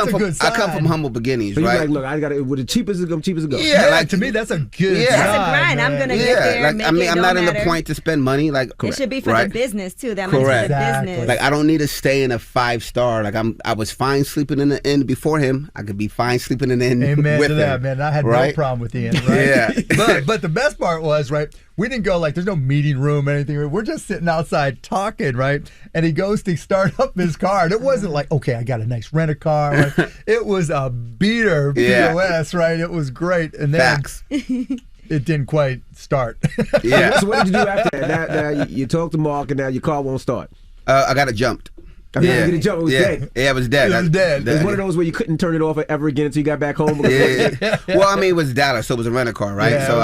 come from humble beginnings, so right? Like, look, I got it. With the cheapest it go, Yeah, like to me that's a good. Yeah, that's a grind. I'm gonna get there. Like make I mean, I'm not in the matter. point to spend money. Like it should be for the business too. That Correct. might be the business. Like I don't need to stay in a 5-star. Like I was fine sleeping in the inn before him. I could be fine sleeping in the inn Amen with to him. that, man. I had no problem with the inn, right? Yeah. But the best part was, right, we didn't go there's no meeting room or anything. We're just sitting outside talking, right? And he goes to start up his car. And it wasn't like, okay, I got a nice rent-a-car. Right? It was a beater POS, right? It was great. And then it didn't quite start. Yeah. So what did you do after that? Now you talked to Mark, and now your car won't start. I got it jumped. It was dead. Yeah, it was dead. It was dead. It was one of those where you couldn't turn it off ever again until you got back home. Well, I mean, it was Dallas, so it was a rent-a-car, right? Yeah, so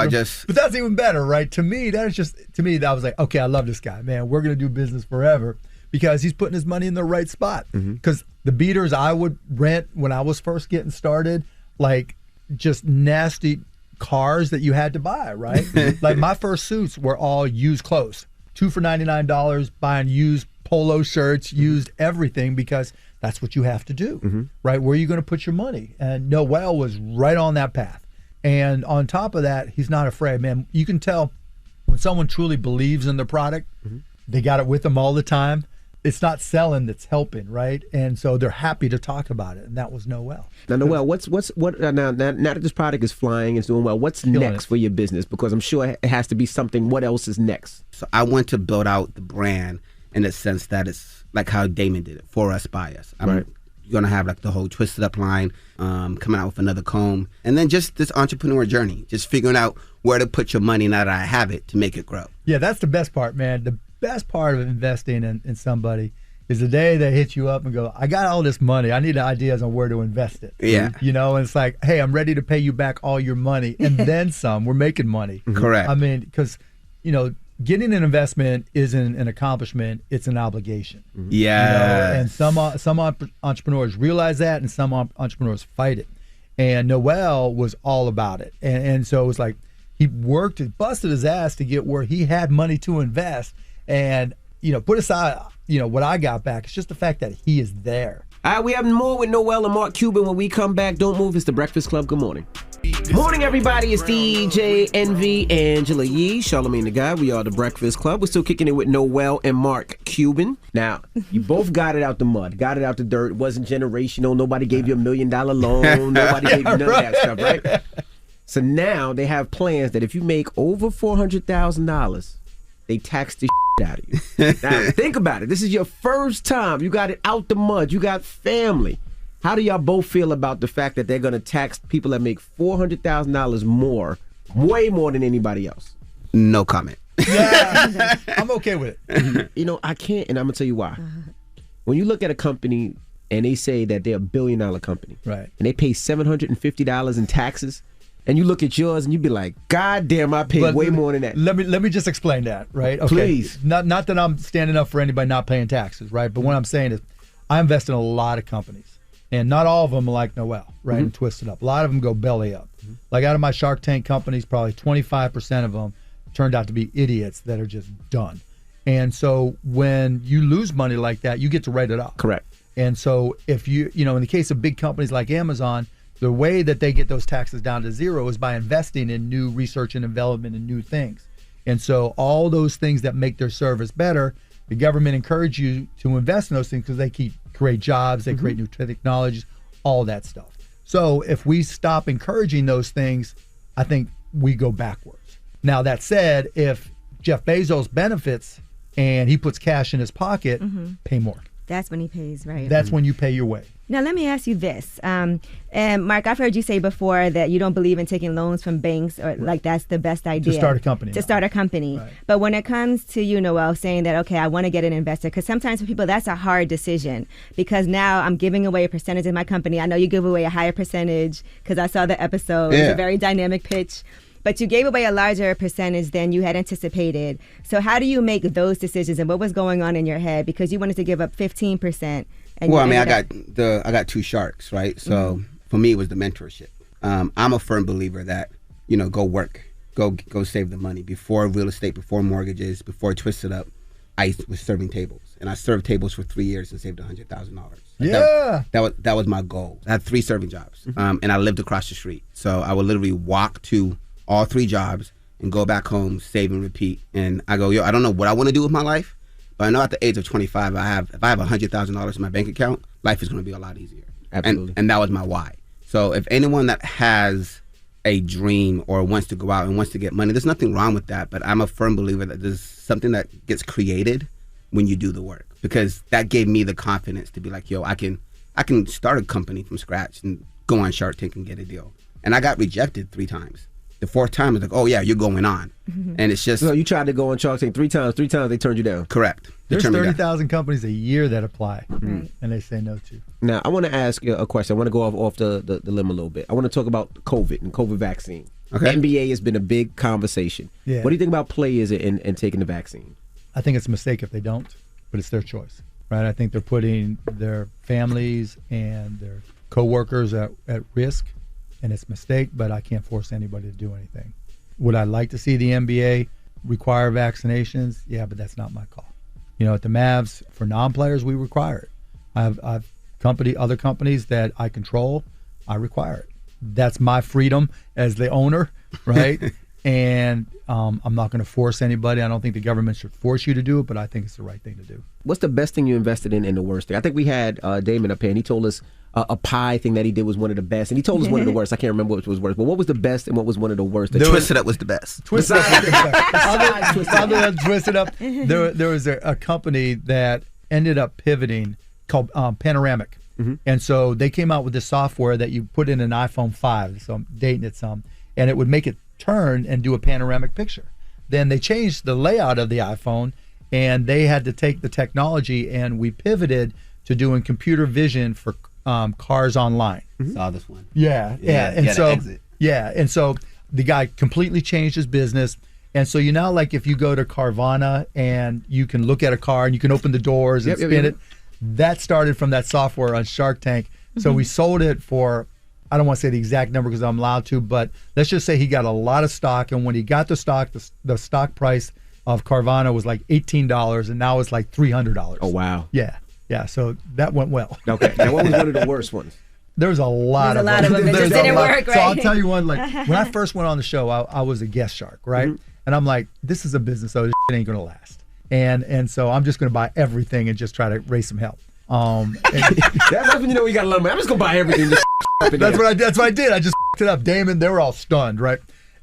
But that's even better, right? To me, that was like, okay, I love this guy, man. We're gonna do business forever because he's putting his money in the right spot. Because the beaters I would rent when I was first getting started, like just nasty cars that you had to buy, right? Like my first suits were all used clothes, 2 for $99, buying used polo shirts, used everything, because that's what you have to do, right? Where are you going to put your money? And Noel was right on that path. And on top of that, he's not afraid, man. You can tell when someone truly believes in the product, they got it with them all the time. It's not selling that's helping, right? And so they're happy to talk about it, and that was Noel. Now, Noel, what now that this product is flying, it's doing well, what's next for your business? Because I'm sure it has to be something. What else is next? So I want to build out the brand in the sense that it's like how Damon did it, for us, by us. You're going to have like the whole Twisted Up line, coming out with another comb, and then just this entrepreneur journey, just figuring out where to put your money now that I have it to make it grow. Yeah, that's the best part, man. The best part of investing in somebody is the day they hit you up and go, I got all this money. I need ideas on where to invest it. Yeah. You know, and it's like, hey, I'm ready to pay you back all your money and then some. We're making money. Correct. I mean, because, you know, getting an investment isn't an accomplishment, it's an obligation. Yeah. You know? And some entrepreneurs realize that, and some entrepreneurs fight it. And Noel was all about it. And so it was like he busted his ass to get where he had money to invest. And, you know, put aside, you know, what I got back, it's just the fact that he is there. All right, we have more with Noel and Mark Cuban when we come back. Don't move. It's The Breakfast Club. Good morning. Morning, everybody. It's DJ Envy, Angela Yee, Charlamagne the Guy. We are the Breakfast Club. We're still kicking it with Noel and Mark Cuban. Now, you both got it out the mud, got it out the dirt. It wasn't generational. Nobody gave you $1 million loan. Nobody gave you none of that stuff, right? So now they have plans that if you make over $400,000, they tax the shit out of you. Now, think about it. This is your first time. You got it out the mud. You got family. How do y'all both feel about the fact that they're going to tax people that make $400,000 more, way more than anybody else? No comment. Yeah, I'm okay with it. You know, I can't, and I'm going to tell you why. When you look at a company and they say that they're $1 billion company, right, and they pay $750 in taxes, and you look at yours and you be like, God damn, I paid way more than that. Let me just explain that, right? Okay. Please. Not that I'm standing up for anybody not paying taxes, right? But what I'm saying is I invest in a lot of companies. And not all of them are like Noel, right, and twisted up. A lot of them go belly up. Like out of my Shark Tank companies, probably 25% of them turned out to be idiots that are just done. And so when you lose money like that, you get to write it off. Correct. And so if you know, in the case of big companies like Amazon, the way that they get those taxes down to zero is by investing in new research and development and new things. And so all those things that make their service better, the government encourages you to invest in those things because they create jobs, they create new technologies, all that stuff. So if we stop encouraging those things, I think we go backwards. Now, that said, if Jeff Bezos benefits and he puts cash in his pocket, pay more. That's when he pays, right? That's when you pay your way. Now, let me ask you this. And Mark, I've heard you say before that you don't believe in taking loans from banks or like that's the best idea. To start a company. To start a company. Right. But when it comes to you, Noel, saying that, okay, I want to get an investor, because sometimes for people, that's a hard decision because now I'm giving away a percentage of my company. I know you give away a higher percentage because I saw the episode. It's a very dynamic pitch. But you gave away a larger percentage than you had anticipated. So how do you make those decisions and what was going on in your head? Because you wanted to give up 15%. Well, I mean, I got two sharks, right? So for me, it was the mentorship. I'm a firm believer that, you know, go work, go save the money. Before real estate, before mortgages, before Twisted Up, I was serving tables. And I served tables for 3 years and saved $100,000. Yeah. That was my goal. I had 3 serving jobs. And I lived across the street. So I would literally walk to all 3 jobs and go back home, save and repeat. And I go, I don't know what I want to do with my life, but I know at the age of 25, if I have $100,000 in my bank account, life is going to be a lot easier. Absolutely. And that was my why. So if anyone that has a dream or wants to go out and wants to get money, there's nothing wrong with that, but I'm a firm believer that there's something that gets created when you do the work, because that gave me the confidence to be like, I can start a company from scratch and go on Shark Tank and get a deal. And I got rejected 3 times. The 4th time was like, oh yeah, you're going on. And it's just... So you tried to go on Shark Tank 3 times they turned you down. Correct. There's 30,000 companies a year that apply, and they say no to. Now, I want to ask you a question. I want to go off the limb a little bit. I want to talk about COVID and COVID vaccine. Okay. NBA has been a big conversation. Yeah. What do you think about players and taking the vaccine? I think it's a mistake if they don't, but it's their choice, right? I think they're putting their families and their coworkers at risk, and it's a mistake, but I can't force anybody to do anything. Would I like to see the NBA require vaccinations? Yeah, but that's not my call. You know, at the Mavs, for non-players, we require it. I have other companies that I control, I require it. That's my freedom as the owner, right? And I'm not going to force anybody. I don't think the government should force you to do it, but I think it's the right thing to do. What's the best thing you invested in and the worst thing? I think we had Damon up here, and he told us a pie thing that he did was one of the best, and he told us one of the worst. I can't remember which was worst, but what was the best and what was one of the worst? Twisted Up was the best. Twisted Up was the best. Other than Twisted Up, there was a company that ended up pivoting called Panoramic. And so they came out with this software that you put in an iPhone 5, so I'm dating it some, and it would make it turn and do a panoramic picture. Then they changed the layout of the iPhone, and they had to take the technology, and we pivoted to doing computer vision for cars online. Saw this one. Yeah. And so the guy completely changed his business. And so you now, like, if you go to Carvana and you can look at a car and you can open the doors and spin it, that started from that software on Shark Tank. So we sold it for, I don't want to say the exact number because I'm allowed to, but let's just say he got a lot of stock. And when he got the stock, the stock price of Carvana was like $18, and now it's like $300. Oh, wow. Yeah. So that went well. Okay. Now, what was one of the worst ones? There's a lot of them. It just didn't work, right? So I'll tell you one. Like when I first went on the show, I was a guest shark, right? And I'm like, this is a business, so this shit ain't gonna last. And so I'm just gonna buy everything and just try to raise some help. That's when you know you got a lot of money. I'm just gonna buy everything. That's what I did. I just it up. Damon, they were all stunned, right?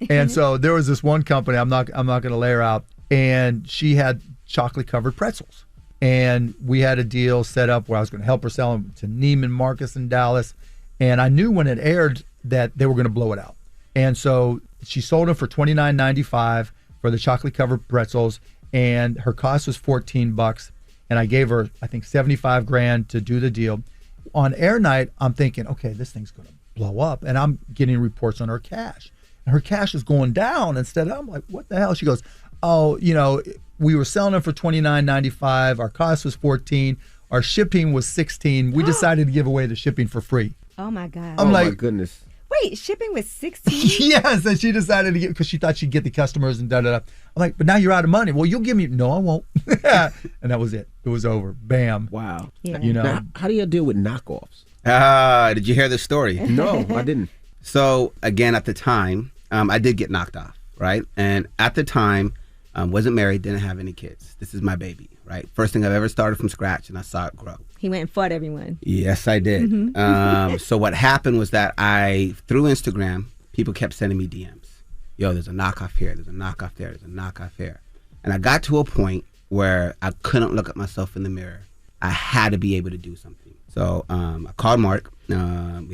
And so there was this one company. I'm not gonna lay her out, and she had chocolate covered pretzels. And we had a deal set up where I was going to help her sell them to Neiman Marcus in Dallas. And I knew when it aired that they were going to blow it out. And so she sold them for $29.95 for the chocolate covered pretzels. And her cost was $14. And I gave her, I think, $75,000 to do the deal. On air night, I'm thinking, okay, this thing's going to blow up. And I'm getting reports on her cash. And her cash is going down instead. I'm like, what the hell? She goes, oh, we were selling them for $29.95. Our cost was $14. Our shipping was $16. We decided to give away the shipping for free. Oh my God. I'm like, my goodness. Wait, shipping was $16? Yes, and she decided to get because she thought she'd get the customers and da-da-da. I'm like, but now you're out of money. Well, you'll give me. No, I won't. And that was it. It was over. Bam. Wow. Yeah. Now, how do you deal with knockoffs? Did you hear the story? No, I didn't. So again, at the time, I did get knocked off, right? And at the time, wasn't married, didn't have any kids. This is my baby, right? First thing I've ever started from scratch, and I saw it grow. He went and fought everyone. Yes, I did. Mm-hmm. So what happened was that through Instagram, people kept sending me DMs. Yo, there's a knockoff here. There's a knockoff there. There's a knockoff here. And I got to a point where I couldn't look at myself in the mirror. I had to be able to do something. So I called Mark. We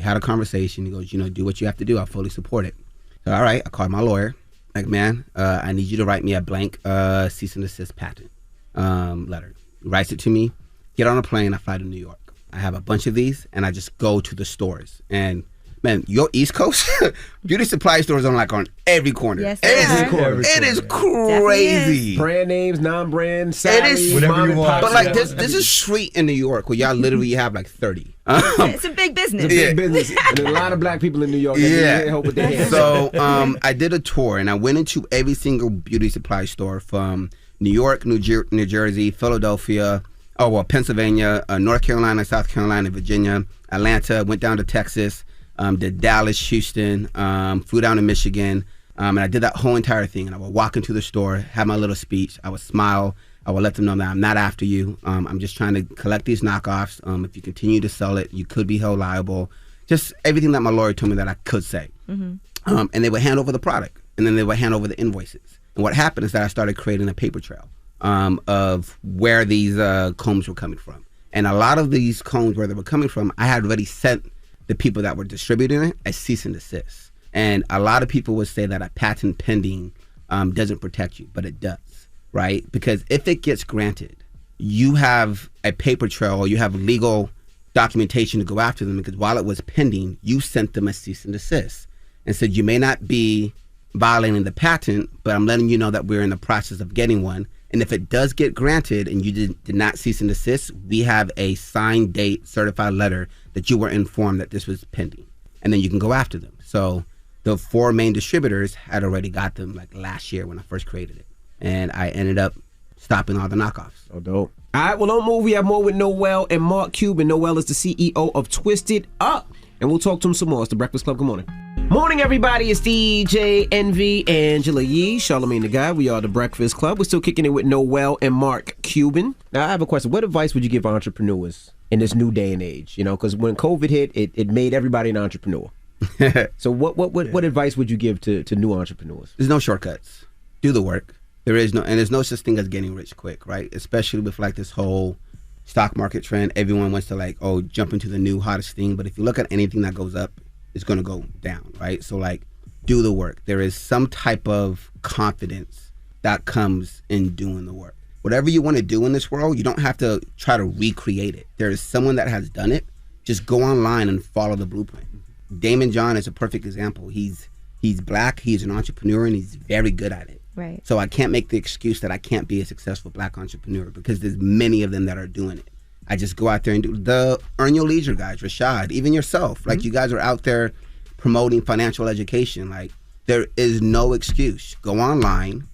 had a conversation. He goes, do what you have to do. I fully support it. So, all right, I called my lawyer. Like, man, I need you to write me a blank cease and desist patent letter. He writes it to me, get on a plane, I fly to New York. I have a bunch of these, and I just go to the stores. And, man, your East Coast, beauty supply stores are on every corner. Yes, it is crazy. Brand names, non-brand, It salaries, is, whatever you want. but like this is a street in New York where y'all literally have like 30. It's a big business. It's a big business. And a lot of black people in New York that need help with their hands. So I did a tour, and I went into every single beauty supply store from New York, New Jersey, Philadelphia, Pennsylvania, North Carolina, South Carolina, Virginia, Atlanta, went down to Texas, did Dallas, Houston, flew down to Michigan, and I did that whole entire thing. And I would walk into the store, have my little speech, I would smile, I would let them know that I'm not after you. I'm just trying to collect these knockoffs. If you continue to sell it, you could be held liable. Just everything that my lawyer told me that I could say. Mm-hmm. And they would hand over the product, and then they would hand over the invoices. And what happened is that I started creating a paper trail of where these combs were coming from. And a lot of these combs, where they were coming from, I had already sent the people that were distributing it a cease and desist. And a lot of people would say that a patent pending doesn't protect you, but it does. Right? Because if it gets granted, you have a paper trail, or you have legal documentation to go after them, because while it was pending, you sent them a cease and desist and said, you may not be violating the patent, but I'm letting you know that we're in the process of getting one. And if it does get granted and you did not cease and desist, we have a signed date certified letter that you were informed that this was pending. And then you can go after them. So the 4 main distributors had already got them like last year when I first created it. And I ended up stopping all the knockoffs. Oh, dope. All right, well, don't move. We have more with Noel and Mark Cuban. Noel is the CEO of Twisted Up. And we'll talk to him some more. It's The Breakfast Club. Good morning. Morning, everybody. It's DJ Envy, Angela Yee, Charlamagne the Guy. We are The Breakfast Club. We're still kicking it with Noel and Mark Cuban. Now, I have a question. What advice would you give entrepreneurs in this new day and age? Because when COVID hit, it made everybody an entrepreneur. So what advice would you give to new entrepreneurs? There's no shortcuts. Do the work. There's no such thing as getting rich quick, right? Especially with like this whole stock market trend. Everyone wants to jump into the new hottest thing. But if you look at anything that goes up, it's going to go down, right? So do the work. There is some type of confidence that comes in doing the work. Whatever you want to do in this world, you don't have to try to recreate it. There is someone that has done it. Just go online and follow the blueprint. Damon John is a perfect example. He's black, he's an entrepreneur, and he's very good at it. Right. So I can't make the excuse that I can't be a successful black entrepreneur, because there's many of them that are doing it. I just go out there and do the Earn Your Leisure guys, Rashad, even yourself. You guys are out there promoting financial education. There is no excuse. Go online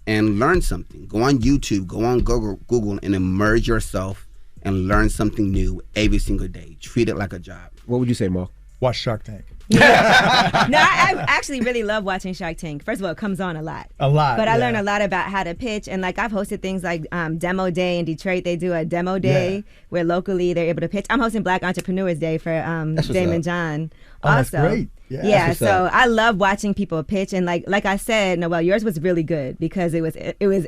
and learn something. Go on YouTube, go on Google and immerse yourself and learn something new every single day. Treat it like a job. What would you say, Mark? Watch Shark Tank. No, I actually really love watching Shark Tank. First of all, it comes on a lot. But I learn a lot about how to pitch. And like I've hosted things like Demo Day in Detroit. They do a demo day where locally they're able to pitch. I'm hosting Black Entrepreneurs Day for Damon John. That's great. Yeah, so I love watching people pitch, and like I said, Noel, yours was really good because it was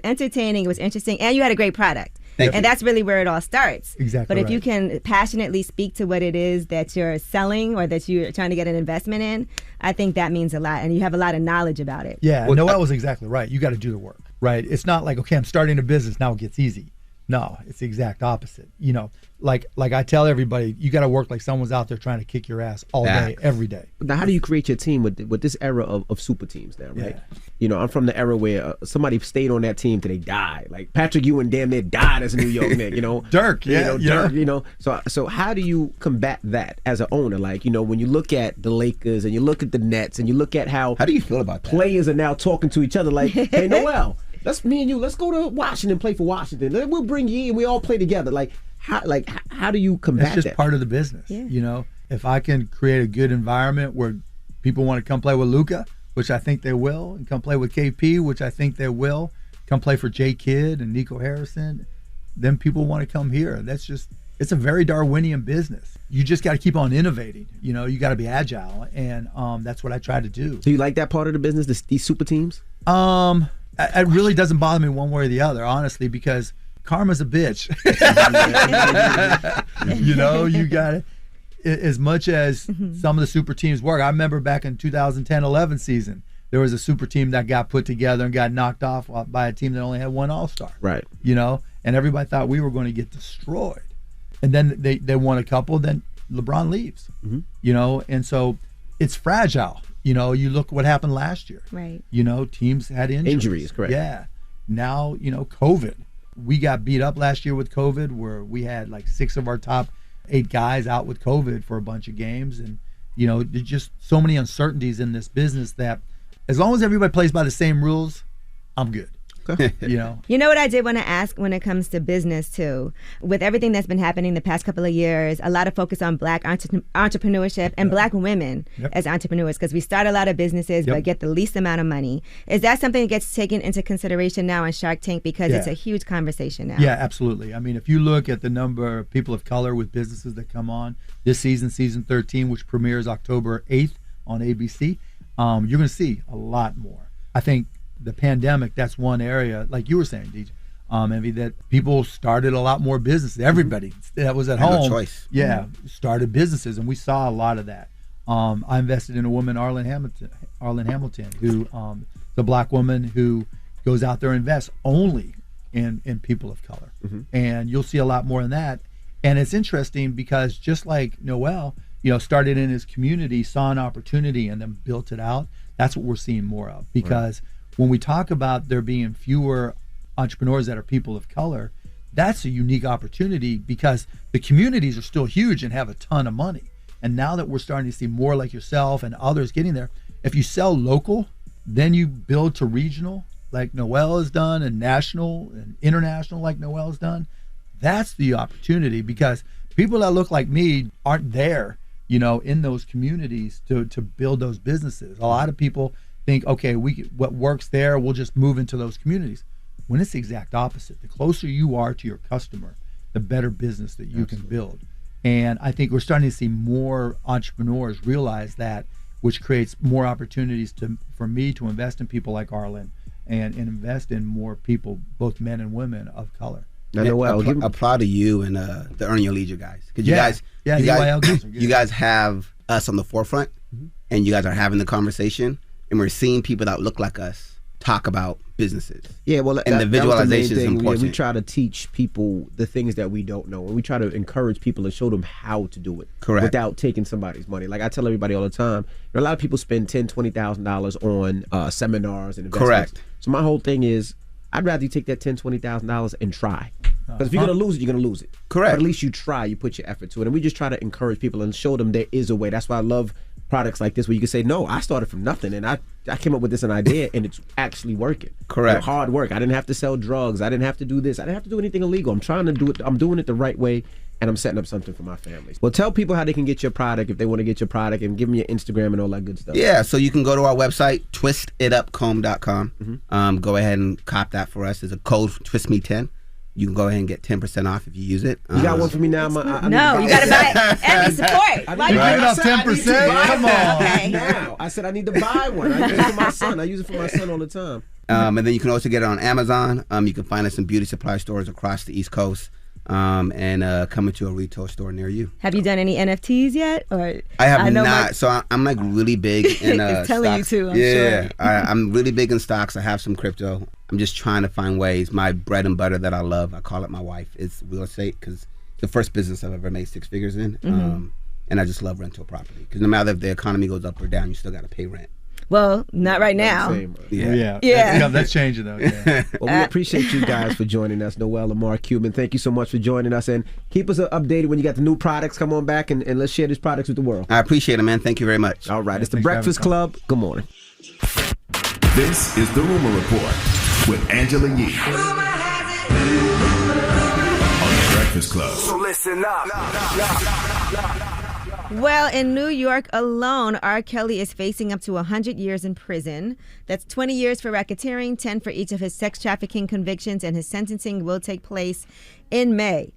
entertaining, it was interesting, and you had a great product. And that's really where it all starts. Exactly. But if you can passionately speak to what it is that you're selling or that you're trying to get an investment in, I think that means a lot, and you have a lot of knowledge about it. Yeah, Noel was exactly right. You got to do the work, right? It's not like, okay, I'm starting a business, now it gets easy. No, it's the exact opposite. You know, like I tell everybody, you got to work like someone's out there trying to kick your ass all day, every day. Now, how do you create your team with this era of super teams now, right? Yeah. You know, I'm from the era where somebody stayed on that team till they died. Like Patrick Ewing damn near died as a New York Knick, you know. Dirk, Dirk, you know. So how do you combat that as an owner? Like, you know, when you look at the Lakers and you look at the Nets and you look at how do you feel about that? Players are now talking to each other like, hey, Noel, let's me and you, let's go to Washington, play for Washington. We'll bring you in, we all play together. Like how do you combat that? It's just part of the business. Yeah. You know, if I can create a good environment where people want to come play with Luka, which I think they will, and come play with KP, which I think they will, come play for J. Kidd and Nico Harrison, then people want to come here. It's a very Darwinian business. You just got to keep on innovating. You know, you got to be agile, and that's what I try to do. Do you like that part of the business, these super teams? It really doesn't bother me one way or the other, honestly, because karma's a bitch. You know, you got it. As much as some of the super teams work, I remember back in 2010-11 season, there was a super team that got put together and got knocked off by a team that only had one All-Star. Right. You know, and everybody thought we were going to get destroyed. And then they won a couple, then LeBron leaves. You know, and so it's fragile. You know, you look what happened last year. Right. You know, teams had injuries. Correct. Yeah. Now, you know, COVID. We got beat up last year with COVID, where we had like 6 of our top 8 guys out with COVID for a bunch of games. And, you know, there's just so many uncertainties in this business that as long as everybody plays by the same rules, I'm good. You know? You know what I did want to ask when it comes to business too? With everything that's been happening the past couple of years, a lot of focus on Black entrepreneurship and Black women as entrepreneurs, because we start a lot of businesses but get the least amount of money. Is that something that gets taken into consideration now on Shark Tank? Because it's a huge conversation now. Yeah, absolutely. I mean, if you look at the number of people of color with businesses that come on this season, season 13, which premieres October 8th on ABC, you're going to see a lot more. I think the pandemic, that's one area, like you were saying, DJ, Envy, that people started a lot more businesses. Everybody that was at home, no choice. Started businesses, and we saw a lot of that. I invested in a woman, Arlen Hamilton, who the Black woman who goes out there and invests only in people of color, and you'll see a lot more in that. And it's interesting because just like Noel, you know, started in his community, saw an opportunity, and then built it out. That's what we're seeing more of, because when we talk about there being fewer entrepreneurs that are people of color, that's a unique opportunity because the communities are still huge and have a ton of money. And now that we're starting to see more like yourself and others getting there, if you sell local, then you build to regional like Noel has done, and national and international like Noel has done. That's the opportunity, because people that look like me aren't there, you know, in those communities to build those businesses. A lot of people think, okay, what works there, we'll just move into those communities. When it's the exact opposite. The closer you are to your customer, the better business that you can build. And I think we're starting to see more entrepreneurs realize that, which creates more opportunities for me to invest in people like Arlen and invest in more people, both men and women of color. Applaud to you and the Earn Your Leisure guys, because you guys have us on the forefront, and you guys are having the conversation. And we're seeing people that look like us talk about businesses. Yeah, well, and the visualization is important. We try to teach people the things that we don't know, and we try to encourage people and show them how to do it. Correct. Without taking somebody's money. Like I tell everybody all the time, a lot of people spend $10,000-$20,000 on seminars and investments. Correct. So my whole thing is, I'd rather you take that $10,000-$20,000 and try. Because if you're going to lose it, you're going to lose it. Correct. But at least you try, you put your effort to it. And we just try to encourage people and show them there is a way. That's why I love products like this, where you can say, no, I started from nothing and I came up with this an idea and it's actually working. Correct. Hard work. I didn't have to sell drugs. I didn't have to do this. I didn't have to do anything illegal. I'm trying to do it. I'm doing it the right way, and I'm setting up something for my family. Well, tell people how they can get your product if they want to get your product, and give them your Instagram and all that good stuff. Yeah, so you can go to our website, twistitupcomb.com. Go ahead and cop that for us. There's a code, TwistMe10. You can go ahead and get 10% off if you use it. You got one for me now? No, you got to buy it. Every support. Why you giving up 10%? Come on. Okay. Now. I said I need to buy one. I use it for my son. I use it for my son all the time. And then you can also get it on Amazon. You can find us in beauty supply stores across the East Coast. And coming to a retail store near you. Have you done any NFTs yet? Or I have not. So I'm like really big in it's telling stocks. you to, I'm sure. I'm really big in stocks. I have some crypto. I'm just trying to find ways. My bread and butter that I love, I call it my wife, is real estate, because it's the first business I've ever made 6 figures in. And I just love rental property, because no matter if the economy goes up or down, you still got to pay rent. Well, not right now. Yeah. That's changing though. Yeah. Well, we appreciate you guys for joining us, Noel and Mark Cuban. Thank you so much for joining us, and keep us updated when you got the new products. Come on back and let's share these products with the world. I appreciate it, man. Thank you very much. All right, it's the Breakfast Club. Good morning. This is the Rumor Report with Angela Yee on the Breakfast Club. So listen up. Well, in New York alone, R. Kelly is facing up to 100 years in prison. That's 20 years for racketeering, 10 for each of his sex trafficking convictions, and his sentencing will take place in May.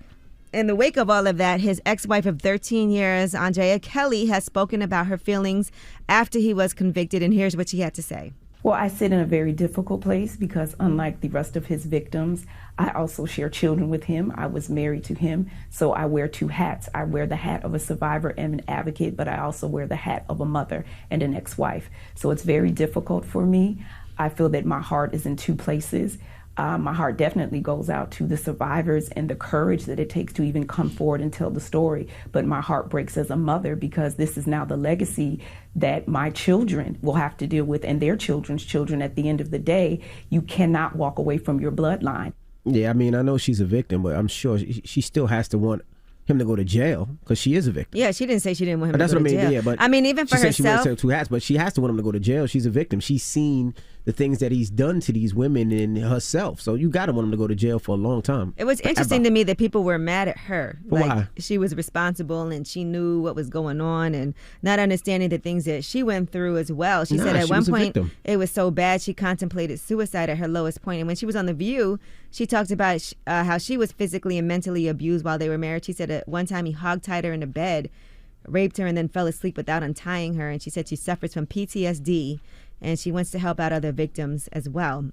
In the wake of all of that, his ex-wife of 13 years, Andrea Kelly, has spoken about her feelings after he was convicted, and here's what she had to say. Well, I sit in a very difficult place because unlike the rest of his victims, I also share children with him. I was married to him, so I wear 2 hats. I wear the hat of a survivor and an advocate, but I also wear the hat of a mother and an ex-wife. So it's very difficult for me. I feel that my heart is in 2 places. My heart definitely goes out to the survivors and the courage that it takes to even come forward and tell the story. But my heart breaks as a mother, because this is now the legacy that my children will have to deal with, and their children's children. At the end of the day, you cannot walk away from your bloodline. Yeah, I mean, I know she's a victim, but I'm sure she still has to want him to go to jail, because she is a victim. Yeah, she didn't say she didn't want him That's to go what I to mean. jail. Yeah, but I mean, even for she said herself. She wants 2 hats, but she has to want him to go to jail. She's a victim. She's seen the things that he's done to these women and herself. So you got to want him to go to jail for a long time. It was interesting to me that people were mad at her. Why? She was responsible and she knew what was going on, and not understanding the things that she went through as well. She said at one point it was so bad she contemplated suicide at her lowest point. And when she was on The View, she talked about how she was physically and mentally abused while they were married. She said at one time he hogtied her in a bed, raped her, and then fell asleep without untying her. And she said she suffers from PTSD, and she wants to help out other victims as well.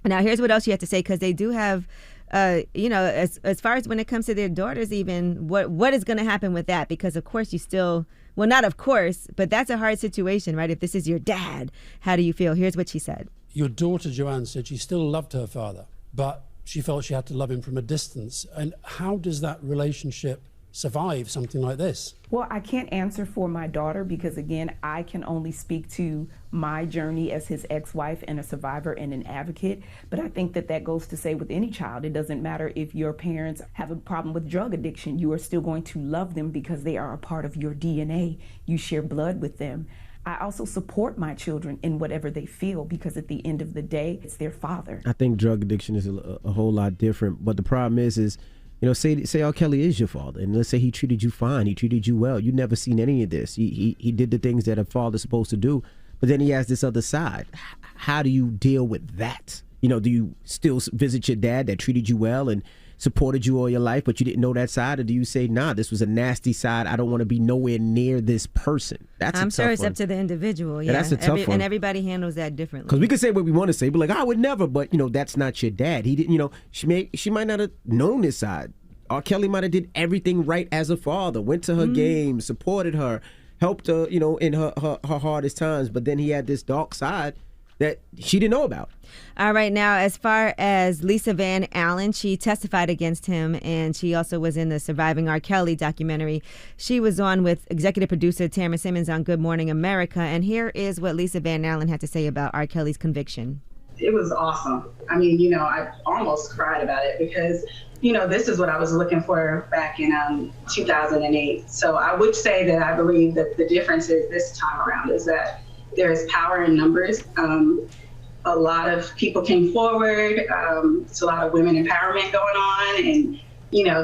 Now, here's what else she had to say, because they do have, as far as when it comes to their daughters, even what is going to happen with that? Because of course you still, well, not of course, but that's a hard situation, right? If this is your dad, how do you feel? Here's what she said. Your daughter Joanne said she still loved her father, but she felt she had to love him from a distance. And how does that relationship survive something like this? Well, I can't answer for my daughter, because again, I can only speak to my journey as his ex-wife and a survivor and an advocate. But I think that goes to say with any child, it doesn't matter if your parents have a problem with drug addiction, you are still going to love them because they are a part of your DNA. You share blood with them. I also support my children in whatever they feel, because at the end of the day, it's their father. I think drug addiction is a whole lot different. But the problem is say R. Kelly is your father, and let's say he treated you fine, he treated you well. You never seen any of this. He did the things that a father's supposed to do, but then he has this other side. How do you deal with that? Do you still visit your dad that treated you well and supported you all your life, but you didn't know that side? Or do you say, nah, this was a nasty side, I don't want to be nowhere near this person? I'm sure it's up to the individual. Yeah, that's a tough one. And everybody handles that differently. Because we can say what we want to say, but I would never, but that's not your dad. He didn't, she might not have known this side. R. Kelly might have did everything right as a father, went to her games, supported her, helped her, in her hardest times, but then he had this dark side that she didn't know about. All right, now as far as Lisa Van Allen, she testified against him, and she also was in the Surviving R. Kelly documentary. She was on with executive producer Tamara Simmons on Good Morning America, and here is what Lisa Van Allen had to say about R. Kelly's conviction. It was awesome. I mean, I almost cried about it because, this is what I was looking for back in 2008. So I would say that I believe that the difference is this time around is that there is power in numbers. A lot of people came forward. It's a lot of women empowerment going on. And,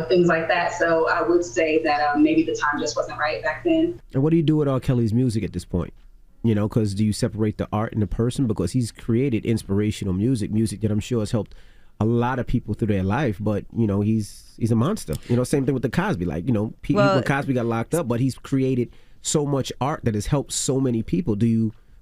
things like that. So I would say that maybe the time just wasn't right back then. And what do you do with R. Kelly's music at this point? Because do you separate the art and the person? Because he's created inspirational music that I'm sure has helped a lot of people through their life, but he's a monster. Same thing with the Cosby. When Cosby got locked up, but he's created so much art that has helped so many people.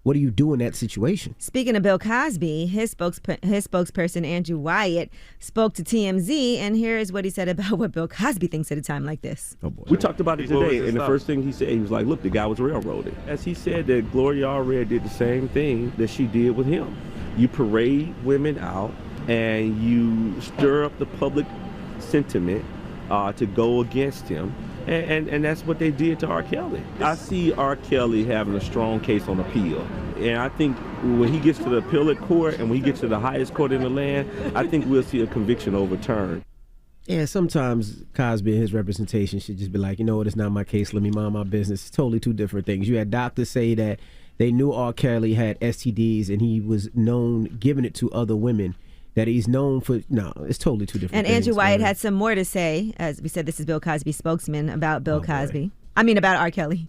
What do you do in that situation? Speaking of Bill Cosby, his spokesperson Andrew Wyatt spoke to TMZ, and here is what he said about what Bill Cosby thinks at a time like this. Oh boy. We talked about it today, and the first thing he said, he was like, look, the guy was railroaded. As he said that Gloria Allred did the same thing that she did with him. You parade women out, and you stir up the public sentiment to go against him. And that's what they did to R. Kelly. I see R. Kelly having a strong case on appeal. And I think when he gets to the appellate court and when he gets to the highest court in the land, I think we'll see a conviction overturned. Yeah, sometimes Cosby and his representation should just be like, it's not my case, let me mind my business. It's totally two different things. You had doctors say that they knew R. Kelly had STDs and he was known giving it to other women. That he's known for. No, it's totally two different things. And Andrew Wyatt had some more to say. As we said, this is Bill Cosby's spokesman about Bill Cosby. About R. Kelly.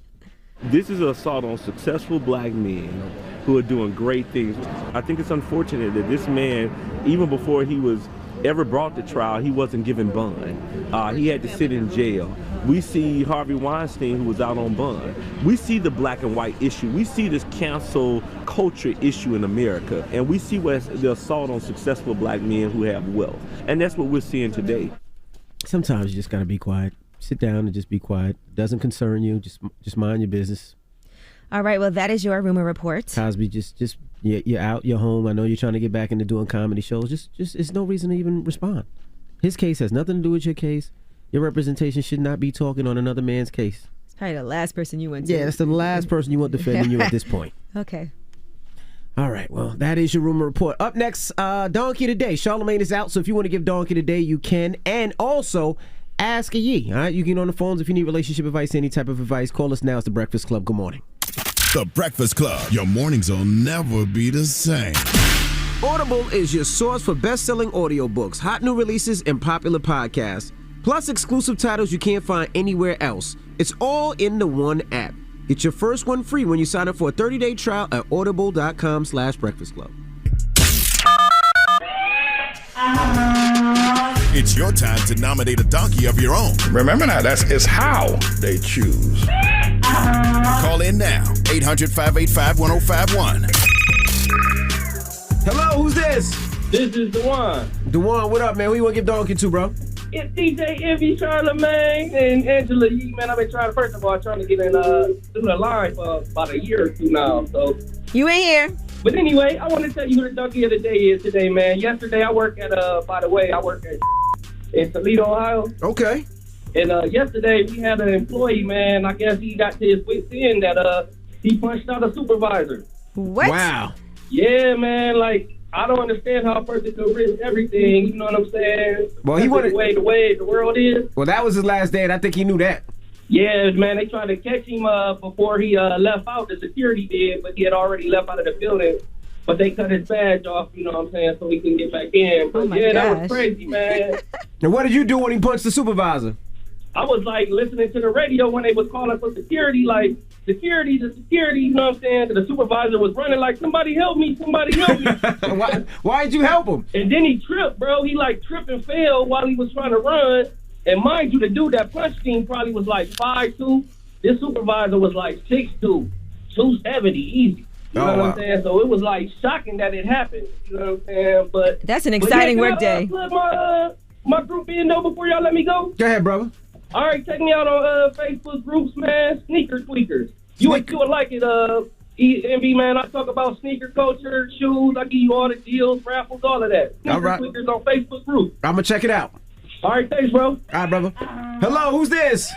This is an assault on successful black men who are doing great things. I think it's unfortunate that this man, even before he was ever brought to trial, he wasn't given bond. He had to sit in jail. We see Harvey Weinstein, who was out on bond. We see the black and white issue. We see this cancel culture issue in America. And we see the assault on successful black men who have wealth. And that's what we're seeing today. Sometimes you just got to be quiet. Sit down and just be quiet. Doesn't concern you. Just mind your business. All right, well, that is your rumor report. Cosby, just you're out, you're home. I know you're trying to get back into doing comedy shows. Just it's no reason to even respond. His case has nothing to do with your case. Your representation should not be talking on another man's case. It's probably the last person you want to. Yeah, that's the last person you want defending you at this point. Okay. All right, well, that is your rumor report. Up next, Donkey Today. Charlamagne is out, so if you want to give Donkey Today, you can. And also, Ask a Yee. All right, you can get on the phones if you need relationship advice, any type of advice. Call us now. It's The Breakfast Club. Good morning. The Breakfast Club. Your mornings will never be the same. Audible is your source for best-selling audiobooks, hot new releases, and popular podcasts, plus exclusive titles you can't find anywhere else. It's all in the one app. Get your first one free when you sign up for a 30-day trial at audible.com/breakfast club. It's your time to nominate a donkey of your own. Remember now, it's how they choose. Call in now, 800-585-1051. Hello, who's this? This is Dewan. Dewan, what up, man? Who you want to give donkey to, bro? It's DJ Envy, Charlamagne, and Angela Yee, man. I've been trying to get in through the line for about a year or two now. So you ain't here. But anyway, I want to tell you who the donkey of the day is today, man. Yesterday, I work at in Toledo, Ohio. Okay. And yesterday, we had an employee, man. I guess he got to his wits end that he punched out a supervisor. What? Wow. Yeah, man. Like, I don't understand how a person could risk everything. You know what I'm saying? Well, he wanted the way the world is. Well, that was his last day, and I think he knew that. Yeah, man. They tried to catch him before he left out. The security did, but he had already left out of the building. But they cut his badge off, you know what I'm saying, so he can get back in. But that was crazy, man. And what did you do when he punched the supervisor? I was like listening to the radio when they was calling for security, like security, you know what I'm saying? The supervisor was running like, somebody help me. Why did you help him? And then he tripped, bro. He like tripped and fell while he was trying to run. And mind you, the dude that punched him probably was like 5'2". This supervisor was like 6'2", 270 easy. You know what I'm saying? So it was like shocking that it happened. You know what I'm saying? But that's an exciting work day. My group in though before y'all let me go. Go ahead, brother. All right, check me out on Facebook groups, man. Sneaker Tweakers. You would like it, Envy, man. I talk about sneaker culture, shoes. I give you all the deals, raffles, all of that. Sneaker Tweakers on Facebook group. I'm gonna check it out. All right, thanks, bro. All right, brother. Hello, who's this?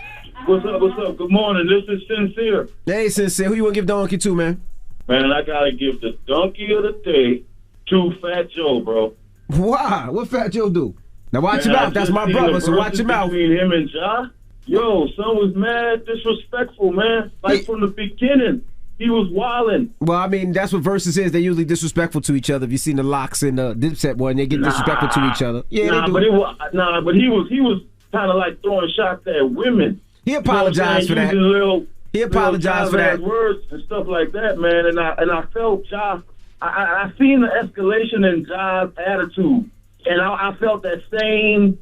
What's up? Good morning. This is Sincere. Hey, Sincere. Who you want to give donkey to, man? Man, I gotta give the donkey of the day to Fat Joe, bro. Why? What Fat Joe do? Now watch him out. That's my brother, so watch him out. Between him and Ja, yo, son was mad disrespectful, man. Like from the beginning, he was wilding. Well, I mean, that's what verses is. They're usually disrespectful to each other. If you've seen the Locks and the Dipset one, they get disrespectful to each other. Yeah, they do. But he was kind of like throwing shots at women. He apologized for that. He apologized for that. Words and stuff like that, man. And I felt Ja. I seen the escalation in Ja's attitude, and I felt that same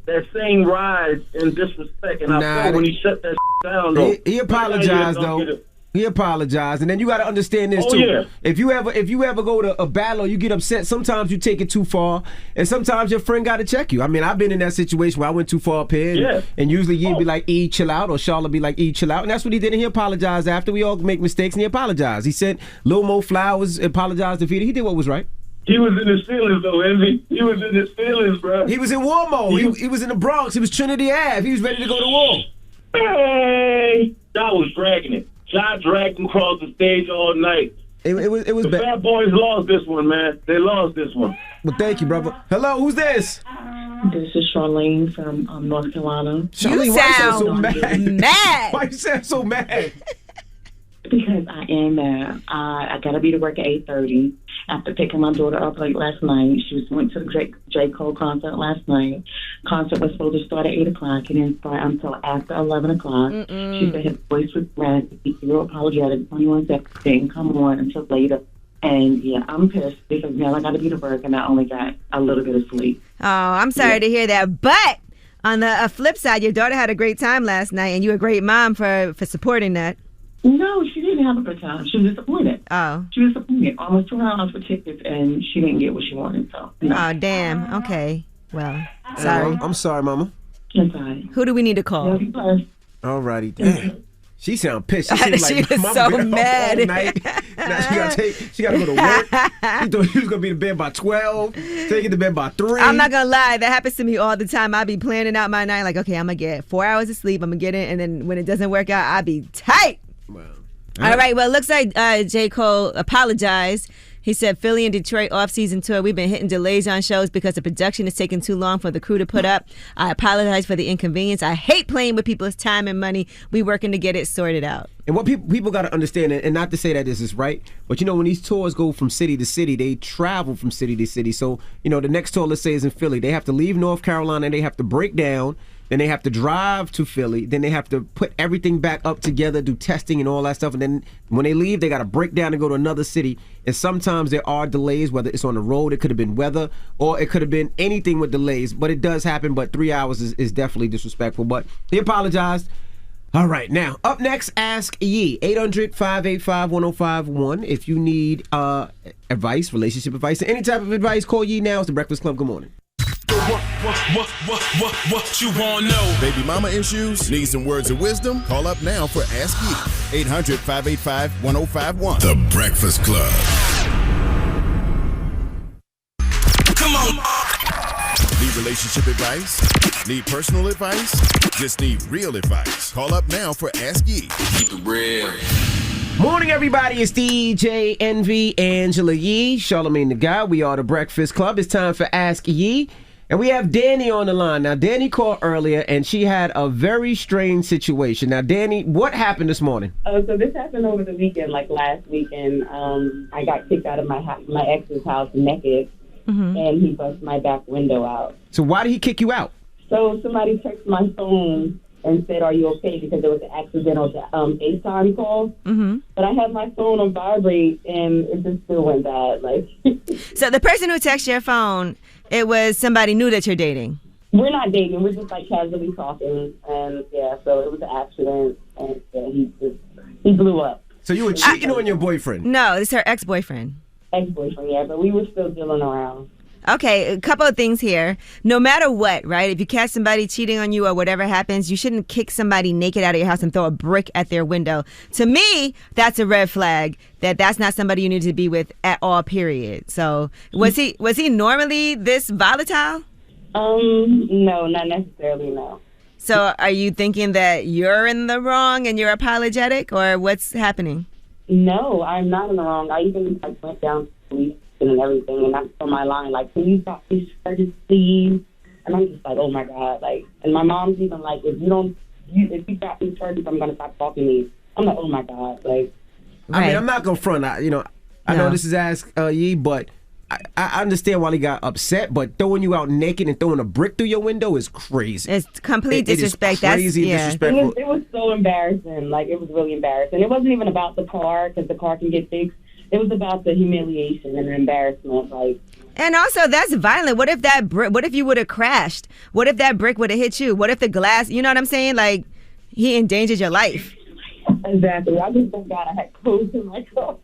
rise in disrespect. And I felt when he shut that down. Though, he apologized though. He apologized, and then you got to understand this too. Yeah. If you ever go to a battle, you get upset. Sometimes you take it too far, and sometimes your friend got to check you. I mean, I've been in that situation where I went too far up here, and usually he'd be like, "E, chill out," or Charlotte be like, "E, chill out," and that's what he did. And he apologized after. We all make mistakes, and he apologized. He sent Lil Mo flowers, apologized to Vita. He did what was right. He was in his feelings, though, Envy. He was in his feelings, bro. He was in war mode. He was in the Bronx. He was Trinity Ave. He was ready to go to war. Hey, Ja was dragging it. Ja dragged him across the stage all night. It was the bad. Bad Boys lost this one, man. They lost this one. Well, thank you, brother. Hello, who's this? This is Charlamagne from North Carolina. Charlamagne, why you sound so mad? Why you sound so mad? Because I am mad. I gotta be to work at 8:30. After picking my daughter up late last night, she went to the J. Cole concert last night. Concert was supposed to start at 8 o'clock. It didn't start until after 11 o'clock. She said his voice was raspy, real apologetic. 21 seconds didn't come on until later. And yeah, I'm pissed because now I gotta be to work and I only got a little bit of sleep. Oh, I'm sorry to hear that. But on the flip side, your daughter had a great time last night, and you're a great mom for supporting that. No, she didn't have a good time. She was disappointed. Oh. She was disappointed. Almost $200 for tickets, and she didn't get what she wanted. So. No. Oh, damn. Okay. Well, sorry. I'm sorry, Mama. That's fine. Who do we need to call? Alrighty. Damn. She sound pissed. She was she was so mad. All night. Now she gotta go to work. She thought she was gonna be in bed by 12. Take it to bed by 3. I'm not gonna lie, that happens to me all the time. I be planning out my night like, okay, I'm gonna get 4 hours of sleep. I'm gonna get it, and then when it doesn't work out, I be tight. All right, well, it looks like J. Cole apologized. He said, Philly and Detroit off-season tour, we've been hitting delays on shows because the production is taking too long for the crew to put up. I apologize for the inconvenience. I hate playing with people's time and money. We working to get it sorted out. And what people got to understand, and not to say that this is right, but you know, when these tours go from city to city, they travel from city to city. So, you know, the next tour, let's say, is in Philly. They have to leave North Carolina, and they have to break down. Then they have to drive to Philly. Then they have to put everything back up together, do testing and all that stuff. And then when they leave, they got to break down and go to another city. And sometimes there are delays, whether it's on the road, it could have been weather, or it could have been anything with delays. But it does happen. But 3 hours is definitely disrespectful. But he apologized. All right. Now, up next, Ask Ye. 800-585-1051. If you need advice, relationship advice, or any type of advice, call Ye now. It's The Breakfast Club. Good morning. What you want to know? Baby mama issues? Need some words of wisdom? Call up now for Ask Ye. 800-585-1051. The Breakfast Club. Come on. Need relationship advice? Need personal advice? Just need real advice. Call up now for Ask Ye. Keep it real. Morning, everybody. It's DJ Envy, Angela Yee, Charlamagne the Guy. We are The Breakfast Club. It's time for Ask Ye. And we have Danny on the line. Now, Danny called earlier, and she had a very strange situation. Now, Danny, what happened this morning? So this happened over the weekend, like last weekend. I got kicked out of my ex's house naked, and he busted my back window out. So why did he kick you out? So somebody texted my phone and said, "Are you okay?" Because there was an accidental FaceTime call. But I had my phone on vibrate, and it just still went bad. Like, so the person who texted your phone, it was somebody new that you're dating. We're not dating. We're just like casually talking, and yeah. So it was an accident, and yeah, he blew up. So you were cheating on your boyfriend? No, it's her ex-boyfriend. Ex-boyfriend, yeah. But we were still dealing around. Okay, a couple of things here. No matter what, right? If you catch somebody cheating on you or whatever happens, you shouldn't kick somebody naked out of your house and throw a brick at their window. To me, that's a red flag. That's not somebody you need to be with at all, period. So was he normally this volatile? No, not necessarily, no. So are you thinking that you're in the wrong and you're apologetic, or what's happening? No, I'm not in the wrong. I even went down to police and everything, and I put my line like, "Can you stop these charges, please?" And I'm just like, "Oh my God!" Like, and my mom's even like, "If you stop these charges, I'm gonna stop talking to you." I'm like, "Oh my God!" Like, I mean, I'm not gonna front. I know this is Ask Ye, but I understand why he got upset, but throwing you out naked and throwing a brick through your window is crazy. It's complete disrespect. It is crazy disrespectful. It was so embarrassing. Like, it was really embarrassing. It wasn't even about the car, because the car can get fixed. It was about the humiliation and the embarrassment. Like, and also, that's violent. What if you would have crashed? What if that brick would have hit you? What if the glass? You know what I'm saying? Like, he endangered your life. Exactly. I just thank God I had clothes in my car.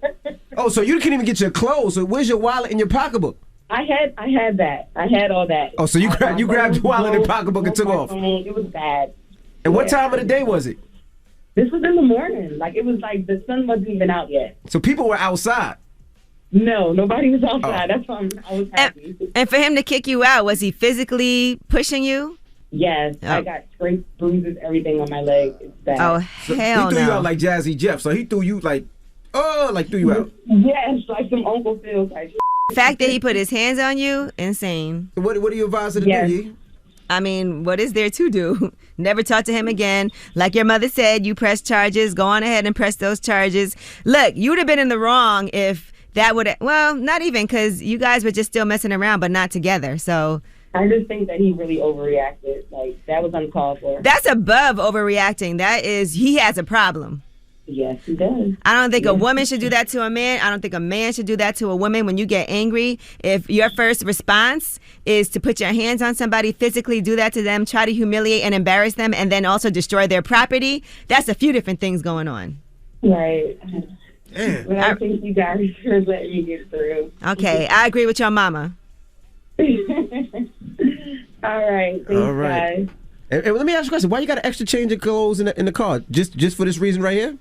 Oh, so you can't even get your clothes. So where's your wallet and your pocketbook? I had that. I had all that. Oh, so you grabbed your wallet and pocketbook and took off. It was bad. And what time of the day was it? This was in the morning. Like, it was like the sun wasn't even out yet. So people were outside. No, nobody was outside. That's why I was happy. And for him to kick you out, was he physically pushing you? Yes, I got scrapes, bruises, everything on my leg. It's bad. Oh, So hell he threw you no. out like Jazzy Jeff. So he threw you threw you out. Yes, like some Uncle Phil type. The fact that he put his hands on you, insane. What do you advise her to do, Yee? I mean, what is there to do? Never talk to him again. Like your mother said, you press charges. Go on ahead and press those charges. Look, you would have been in the wrong if that would have, well, not even, because you guys were just still messing around, but not together. So I just think that he really overreacted. Like, that was uncalled for. that's above overreacting. That is, he has a problem. Yes, he does. I don't think a woman should do that to a man. I don't think a man should do that to a woman. When you get angry, if your first response is to put your hands on somebody, physically do that to them, try to humiliate and embarrass them, and then also destroy their property, that's a few different things going on. Right. But I think you guys should let me get through. Okay, I agree with your mama. All right. Thanks, All right. guys. And let me ask you a question. Why you got an extra change of clothes in the car? Just for this reason right here?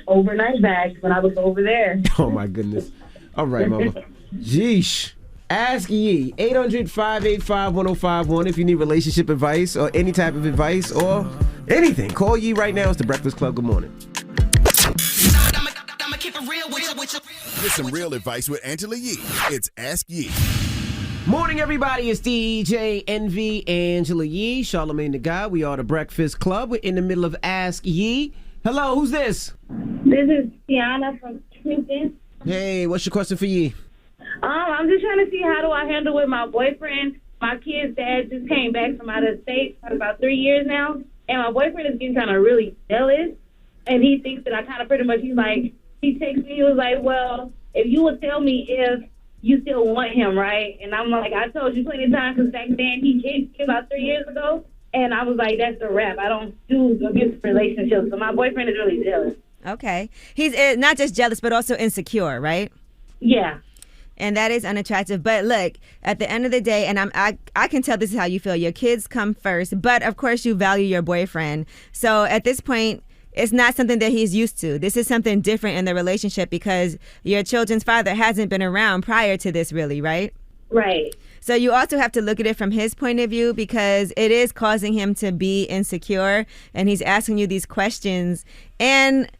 Overnight bags when I was over there. Oh, my goodness. All right, mama. Jeesh. Ask Yee. 800-585-1051 if you need relationship advice or any type of advice or anything. Call Yee right now. It's the Breakfast Club. Good morning. Get some real advice with Angela Yee. It's Ask Yee. Morning, everybody. It's DJ Envy, Angela Yee, Charlamagne the Guy. We are the Breakfast Club. We're in the middle of Ask Yee. Hello, who's this? This is Tiana from Trenton. Hey, what's your question for Yee? I'm just trying to see how do I handle with my boyfriend. My kid's dad just came back from out of state for about 3 years now, and my boyfriend is getting kind of really jealous, and he thinks that I kind of pretty much, he texted me, he was like, well, if you would tell me if you still want him, right? And I'm like, I told you plenty of times, because back then he came about 3 years ago, and I was like, that's the wrap. I don't do abusive relationships, so my boyfriend is really jealous. Okay. He's not just jealous, but also insecure, right? Yeah. And that is unattractive. But look, at the end of the day, and I can tell this is how you feel. Your kids come first, but of course you value your boyfriend. So at this point, it's not something that he's used to. This is something different in the relationship because your children's father hasn't been around prior to this, really, right? Right. So you also have to look at it from his point of view because it is causing him to be insecure, and he's asking you these questions. And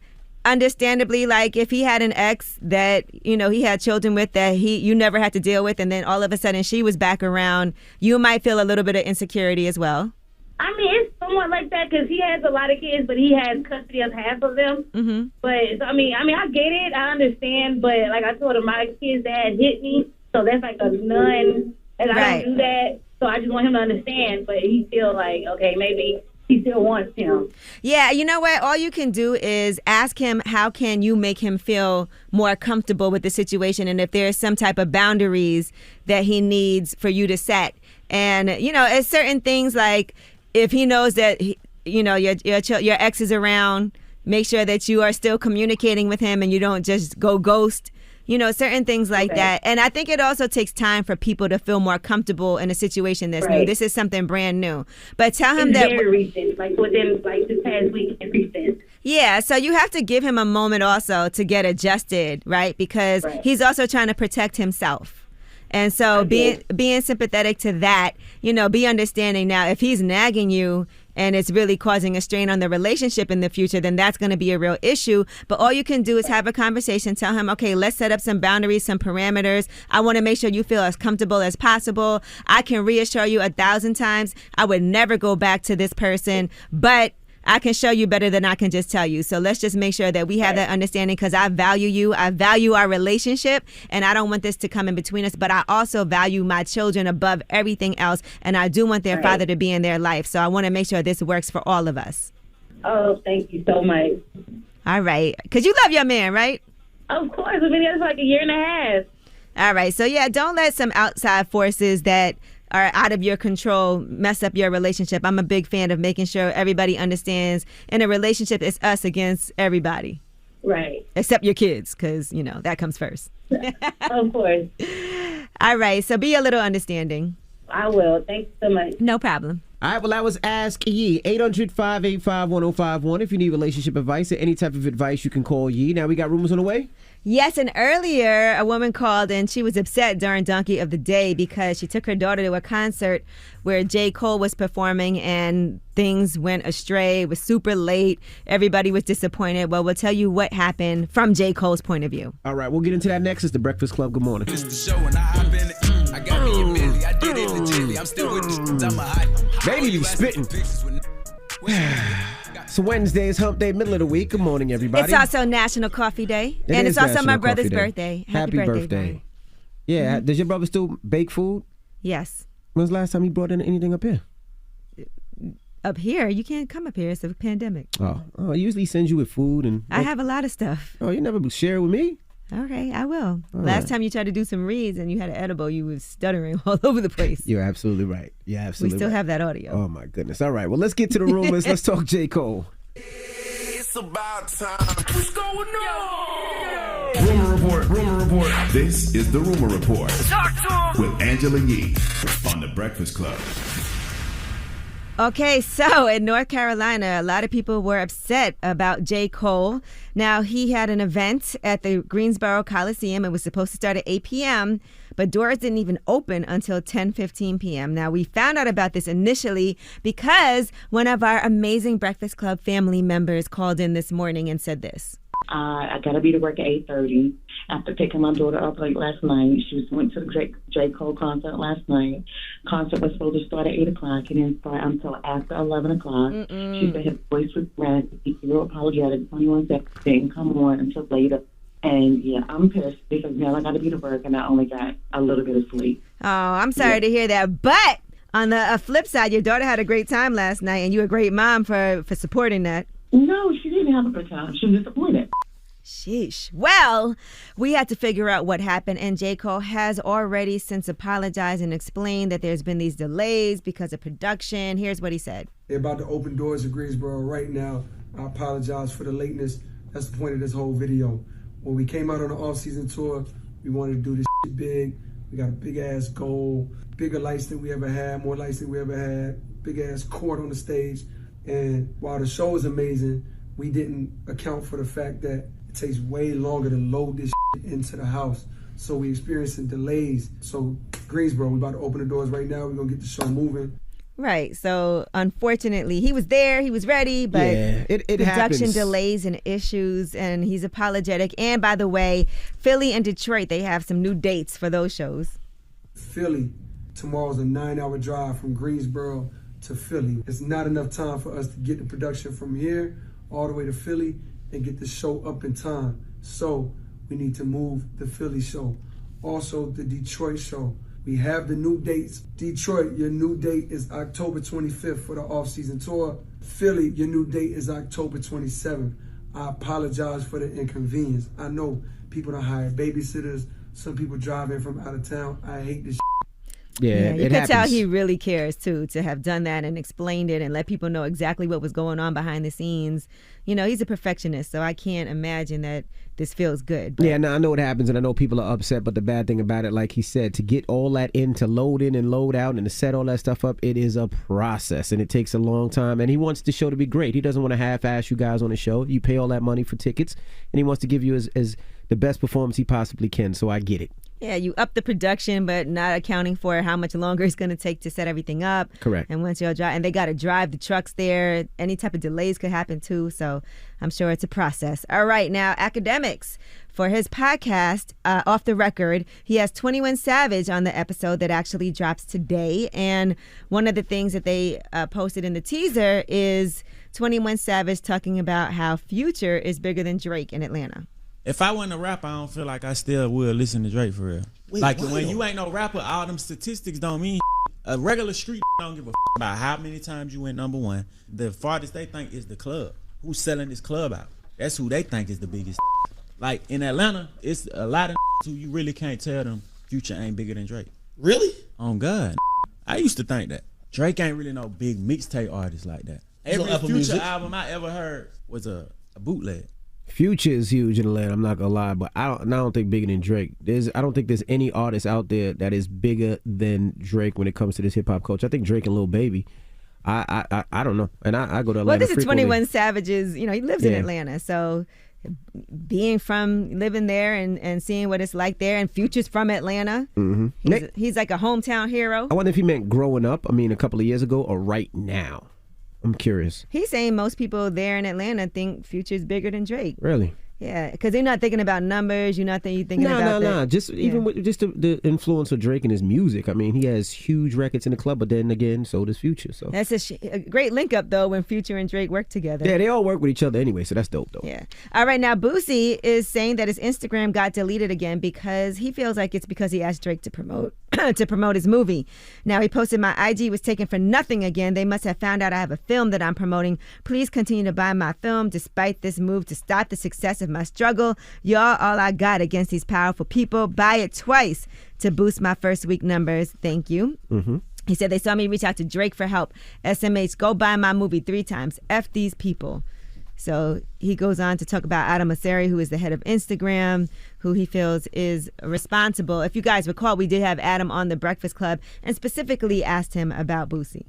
understandably, like if he had an ex that, he had children with that you never had to deal with, and then all of a sudden she was back around, you might feel a little bit of insecurity as well. I mean, it's somewhat like that because he has a lot of kids, but he has custody of half of them. Mm-hmm. But I mean, I get it, I understand, but like I told him, my kid's dad hit me, so that's like a none, and I don't do that. So I just want him to understand, but he's still like, okay, maybe he still wants him. Yeah, you know what? All you can do is ask him how can you make him feel more comfortable with the situation, and if there's some type of boundaries that he needs for you to set. And it's certain things like if he knows that your ex is around, make sure that you are still communicating with him and you don't just go ghost. Certain things like that. And I think it also takes time for people to feel more comfortable in a situation that's new. This is something brand new. But tell him it's that very recent, like within this past week, it's recent. Yeah, so you have to give him a moment also to get adjusted, right? Because he's also trying to protect himself. And so being sympathetic to that, be understanding. Now, if he's nagging you and it's really causing a strain on the relationship in the future, then that's going to be a real issue. But all you can do is have a conversation, tell him, okay, let's set up some boundaries, some parameters. I want to make sure you feel as comfortable as possible. I can reassure you 1,000 times I would never go back to this person, but I can show you better than I can just tell you. So let's just make sure that we have that understanding, because I value you. I value our relationship, and I don't want this to come in between us. But I also value my children above everything else, and I do want their father to be in their life. So I want to make sure this works for all of us. Oh, thank you so much. All right. Because you love your man, right? Of course. We've been together for like a year and a half. All right. So, yeah, don't let some outside forces that are out of your control mess up your relationship. I'm a big fan of making sure everybody understands in a relationship it's us against everybody. Right. Except your kids, because, you know, that comes first. Of course. All right. So be a little understanding. I will. Thanks so much. No problem. All right, well, that was Ask Yee. 800-585-1051. If you need relationship advice or any type of advice, you can call Yee. Now we got rumors on the way? Yes, and earlier a woman called and she was upset during Donkey of the Day because she took her daughter to a concert where J. Cole was performing and things went astray. It was super late. Everybody was disappointed. Well, we'll tell you what happened from J. Cole's point of view. All right, we'll get into that next. It's The Breakfast Club. Good morning. Baby be spitting. So Wednesday is hump day, middle of the week. Good morning, everybody. It's also National Coffee Day. And it's also my brother's birthday. Happy birthday. Brian. Yeah. Does your brother still bake food? Yes. When's the last time he brought in anything up here? Up here? You can't come up here. It's a pandemic. Oh, he usually sends you with food. And I have a lot of stuff. Oh, you never share it with me? Okay, I will. All Last time you tried to do some reads and you had an edible, you was stuttering all over the place. You're absolutely right. Yeah, absolutely. We still have that audio. Oh my goodness. All right. Well, let's get to the rumors. Let's talk J. Cole. It's about time. What's going on? Rumor report. This is the Rumor Report with Angela Yee on The Breakfast Club. Okay, so in North Carolina, a lot of people were upset about J. Cole. Now, he had an event at the Greensboro Coliseum. It was supposed to start at 8 p.m., but doors didn't even open until 10:15 p.m. Now, we found out about this initially because one of our amazing Breakfast Club family members called in this morning and said this. I got to be to work at 8:30. After picking my daughter up late last night, went to the J. Cole concert last night. Concert was supposed to start at 8 o'clock. It didn't start until after 11 o'clock. She said his voice was raspy. He was real apologetic. 21 seconds didn't come on until later. And yeah, I'm pissed because now I got to be to work and I only got a little bit of sleep. Oh, I'm sorry to hear that. But on the flip side, your daughter had a great time last night, and you're a great mom for supporting that. No, she didn't have a good time. She was disappointed. Sheesh. Well, we had to figure out what happened, and J. Cole has already since apologized and explained that there's been these delays because of production. Here's what he said. They're about to open doors at Greensboro right now. I apologize for the lateness. That's the point of this whole video. When we came out on the off-season tour, we wanted to do this shit big. We got a big-ass goal, bigger lights than we ever had, more lights than we ever had, big-ass court on the stage. And while the show is amazing, we didn't account for the fact that it takes way longer to load this shit into the house. So we experiencing delays. So Greensboro, we about to open the doors right now. We're going to get the show moving. Right. So unfortunately, he was there, he was ready, but it production happens. delays and issues, and he's apologetic. And by the way, Philly and Detroit, they have some new dates for those shows. Philly, tomorrow's a 9-hour drive from Greensboro to Philly. It's not enough time for us to get the production from here all the way to Philly and get the show up in time. So we need to move the Philly show. Also the Detroit show. We have the new dates. Detroit, your new date is October 25th for the off-season tour. Philly, your new date is October 27th. I apologize for the inconvenience. I know people don't hire babysitters. Some people drive in from out of town. I hate this shit. Yeah, you could tell he really cares too, to have done that and explained it and let people know exactly what was going on behind the scenes. You know, he's a perfectionist, so I can't imagine that this feels good. But. Yeah, no, I know what happens, and I know people are upset, but the bad thing about it, like he said, to get all that in, to load in and load out, and to set all that stuff up, it is a process, and it takes a long time, and he wants the show to be great. He doesn't want to half-ass you guys on the show. You pay all that money for tickets, and he wants to give you as the best performance he possibly can, so I get it. Yeah, you up the production, but not accounting for how much longer it's going to take to set everything up. Correct. And once y'all drive, and they got to drive the trucks there. Any type of delays could happen too. So I'm sure it's a process. All right, now academics. For his podcast, Off the Record, he has 21 Savage on the episode that actually drops today. And one of the things that they posted in the teaser is 21 Savage talking about how Future is bigger than Drake in Atlanta. If I wasn't a rapper, I don't feel like I still would listen to Drake for real. Wait, like what? when you ain't no rapper, all them statistics don't mean a regular street don't give a about how many times you went number one. The farthest they think is the club. Who's selling this club out? That's who they think is the biggest. Like in Atlanta, it's a lot of who you really can't tell them Future ain't bigger than Drake. Really? On God. I used to think that. Drake ain't really no big mixtape artist like that. Every Apple Future Music? album I ever heard was a bootleg. Future is huge in Atlanta. I'm not gonna lie, but I don't think bigger than Drake. I don't think there's any artist out there that is bigger than Drake when it comes to this hip hop culture. I think Drake and Lil Baby. I don't know, and I go to Atlanta. Well, this is frequently. 21 Savage's. He lives in Atlanta, so living there and seeing what it's like there, and Future's from Atlanta. Mm-hmm. He's like a hometown hero. I wonder if he meant growing up. I mean, a couple of years ago, or right now. I'm curious. He's saying most people there in Atlanta think Future's bigger than Drake. Really? Yeah, because they're not thinking about numbers. You're not thinking about No. Just even with just the influence of Drake and his music. I mean, he has huge records in the club, but then again, so does Future. So that's a great link up though when Future and Drake work together. Yeah, they all work with each other anyway, so that's dope though. Yeah. All right, now Boosie is saying that his Instagram got deleted again because he feels like it's because he asked Drake to promote his movie. Now he posted, "My IG was taken for nothing again. They must have found out I have a film that I'm promoting. Please continue to buy my film despite this move to stop the success of my struggle. Y'all all I got against these powerful people. Buy it twice to boost my first week numbers. Thank you." Mm-hmm. He said they saw me reach out to Drake for help. SMH, go buy my movie 3 times. F these people. So he goes on to talk about Adam Mosseri, who is the head of Instagram, who he feels is responsible. If you guys recall, we did have Adam on the Breakfast Club and specifically asked him about Boosie.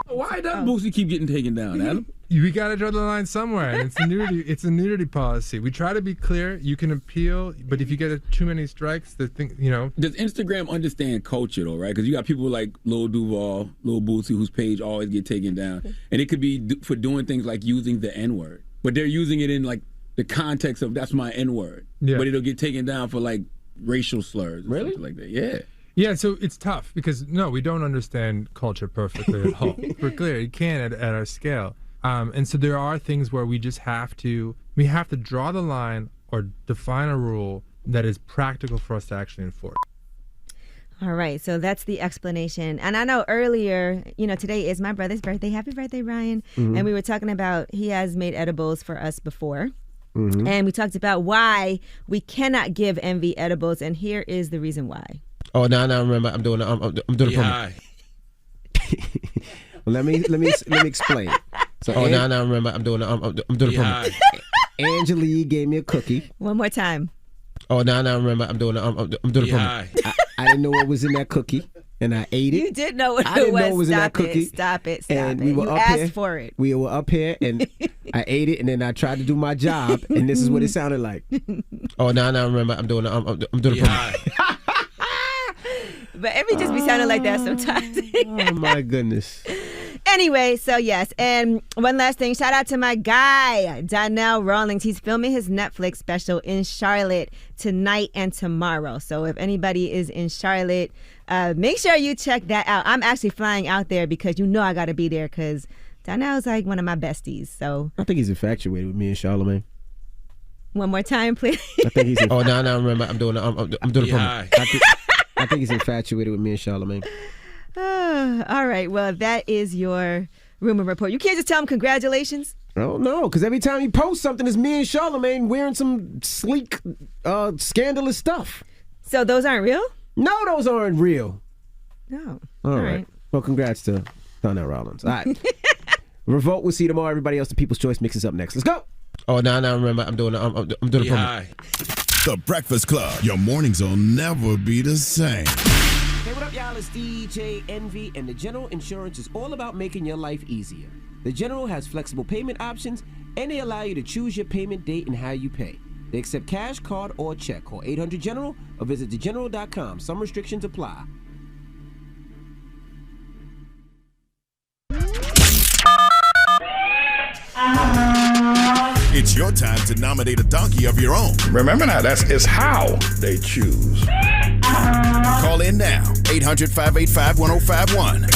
Why does Boosie keep getting taken down, Adam? We got to draw the line somewhere. And it's a nudity policy. We try to be clear. You can appeal, but if you get too many strikes, Does Instagram understand culture though, right? Because you got people like Lil Duval, Lil Boosie, whose page always get taken down, and it could be for doing things like using the N-word, but they're using it in like the context of that's my N-word, but it'll get taken down for like racial slurs, or something like that. Yeah. Yeah, so it's tough because we don't understand culture perfectly at all. We're clear, you can't at our scale. And so there are things where we just have to draw the line or define a rule that is practical for us to actually enforce. All right, so that's the explanation. And I know earlier, today is my brother's birthday. Happy birthday, Ryan. Mm-hmm. And we were talking about he has made edibles for us before. Mm-hmm. And we talked about why we cannot give Envy edibles, and here is the reason why. Oh, now I remember. I'm doing the promo. Well, let me explain. So, now I remember. I'm doing the promo. Angela gave me a cookie. One more time. Oh, now I remember. I'm doing the promo. I didn't know what was in that cookie, and I ate it. You did know what I didn't know was. what was in that Stop cookie. Stop it. And we were you up asked here. for it. We were up here, and I ate it, and then I tried to do my job, and this is what it sounded like. Oh, now I remember. I'm doing the promo. But Envy just be sounding like that sometimes. Oh my goodness. Anyway, so yes, and one last thing. Shout out to my guy, Donnell Rawlings. He's filming his Netflix special in Charlotte tonight and tomorrow. So if anybody is in Charlotte, make sure you check that out. I'm actually flying out there because I got to be there because Donnell's like one of my besties. So I think he's infatuated with me and Charlamagne. One more time, please. I think he's. Oh, now I remember. I'm doing the promo. I think he's infatuated with me and Charlamagne. All right. Well, that is your rumor report. You can't just tell him congratulations. Oh, no, because every time you post something, it's me and Charlamagne wearing some sleek, scandalous stuff. So those aren't real? No, those aren't real. No. All right. Well, congrats to Donnell Rawlings. All right. Revolt, we'll see you tomorrow. Everybody else, the People's Choice mixes up next. Let's go. Oh, now I remember. I'm doing the promo. The Breakfast Club. Your mornings will never be the same. Hey, what up, y'all? It's DJ Envy, and the General Insurance is all about making your life easier. The General has flexible payment options, and they allow you to choose your payment date and how you pay. They accept cash, card, or check. Call 800-GENERAL or visit thegeneral.com. Some restrictions apply. It's your time to nominate a donkey of your own. Remember now, it's how they choose. Call in now, 800-585-1051.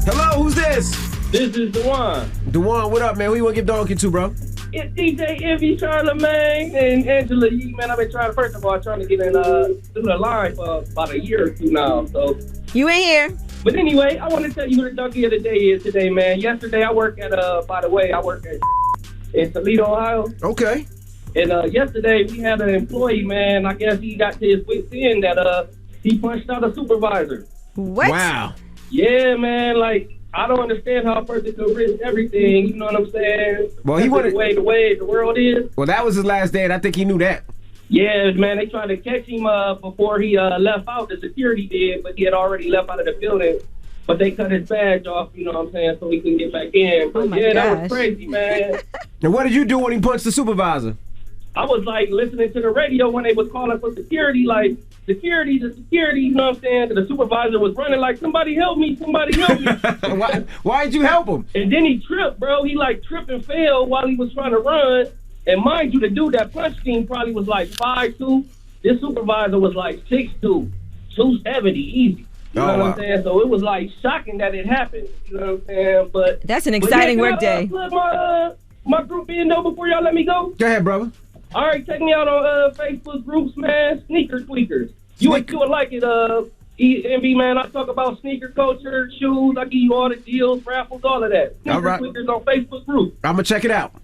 Hello, who's this? This is Dewan. Dewan, what up, man? Who you want to give donkey to, bro? It's DJ Envy, Charlamagne, and Angela Yee, man. I've been trying to get in through the line for about a year or two now. So you ain't here. But anyway, I want to tell you who the donkey of the day is today, man. Yesterday, I work at in Toledo, Ohio. Okay. And yesterday, we had an employee, man. I guess he got to his wits end that he punched out a supervisor. What? Wow. Yeah, man. Like, I don't understand how a person could risk everything. You know what I'm saying? Well, he wanted the way the world is. Well, that was his last day, and I think he knew that. Yeah, man. They tried to catch him before he left out. The security did, but he had already left out of the building. But they cut his badge off, you know what I'm saying, so he can get back in. But that was crazy, man. And what did you do when he punched the supervisor? I was like listening to the radio when they was calling for security, like security, you know what I'm saying? The supervisor was running like, somebody help me. Why did you help him? And then he tripped, bro. He like tripped and fell while he was trying to run. And mind you, the dude that punched him probably was like 5'2". This supervisor was like 6'2", 270, easy. You know what I'm saying? So it was like shocking that it happened. You know what I'm saying? But that's an exciting work day. My group in though before y'all let me go. Go ahead, brother. All right, check me out on Facebook groups, man. Sneaker Tweakers. You would like it, MB, man. I talk about sneaker culture, shoes. I give you all the deals, raffles, all of that. Sneaker Tweakers on Facebook group. I'm gonna check it out.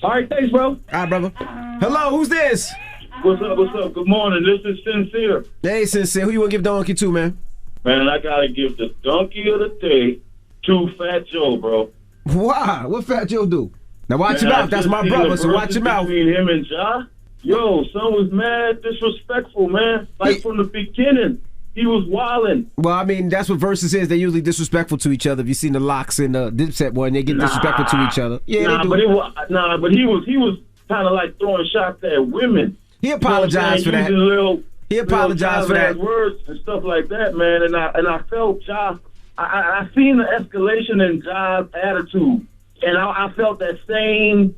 All right, thanks, bro. All right, brother. Hello, who's this? What's up? Good morning. This is Sincere. Hey, Sincere. Who you want to give donkey to, man? Man, I gotta give the donkey of the day to Fat Joe, bro. Why? What Fat Joe do? Now watch him out. That's my brother, so watch him out. Between him and Ja, yo, son was mad disrespectful, man. Like from the beginning, he was wilding. Well, I mean, that's what Versus is. They're usually disrespectful to each other. If you've seen the Locks and the Dipset one, they get disrespectful to each other. Yeah, they do. But he was kind of like throwing shots at women. He apologized for that. He apologized for that. Words and stuff like that, man. And I felt Ja. I seen the escalation in Ja's attitude. And I felt that same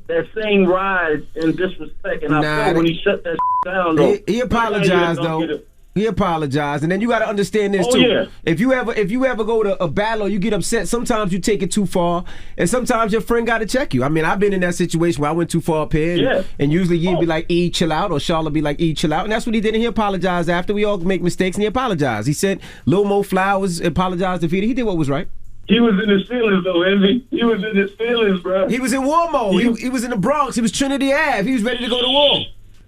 rise in disrespect, and I felt when he shut that down. Though he apologized though. He apologized, and then you got to understand this too. Yeah. If you ever go to a battle, you get upset. Sometimes you take it too far, and sometimes your friend got to check you. I mean, I've been in that situation where I went too far up here, and usually you'd be like, "E, chill out," or Charlotte be like, "E, chill out," and that's what he did. And he apologized after. We all make mistakes, and he apologized. He said, "Lil Mo Flowers apologized to Vita." He did what was right. He was in his feelings, though, Envy. He was in his feelings, bro. He was in war mode. He was in the Bronx. He was Trinity Ave. He was ready to go to war.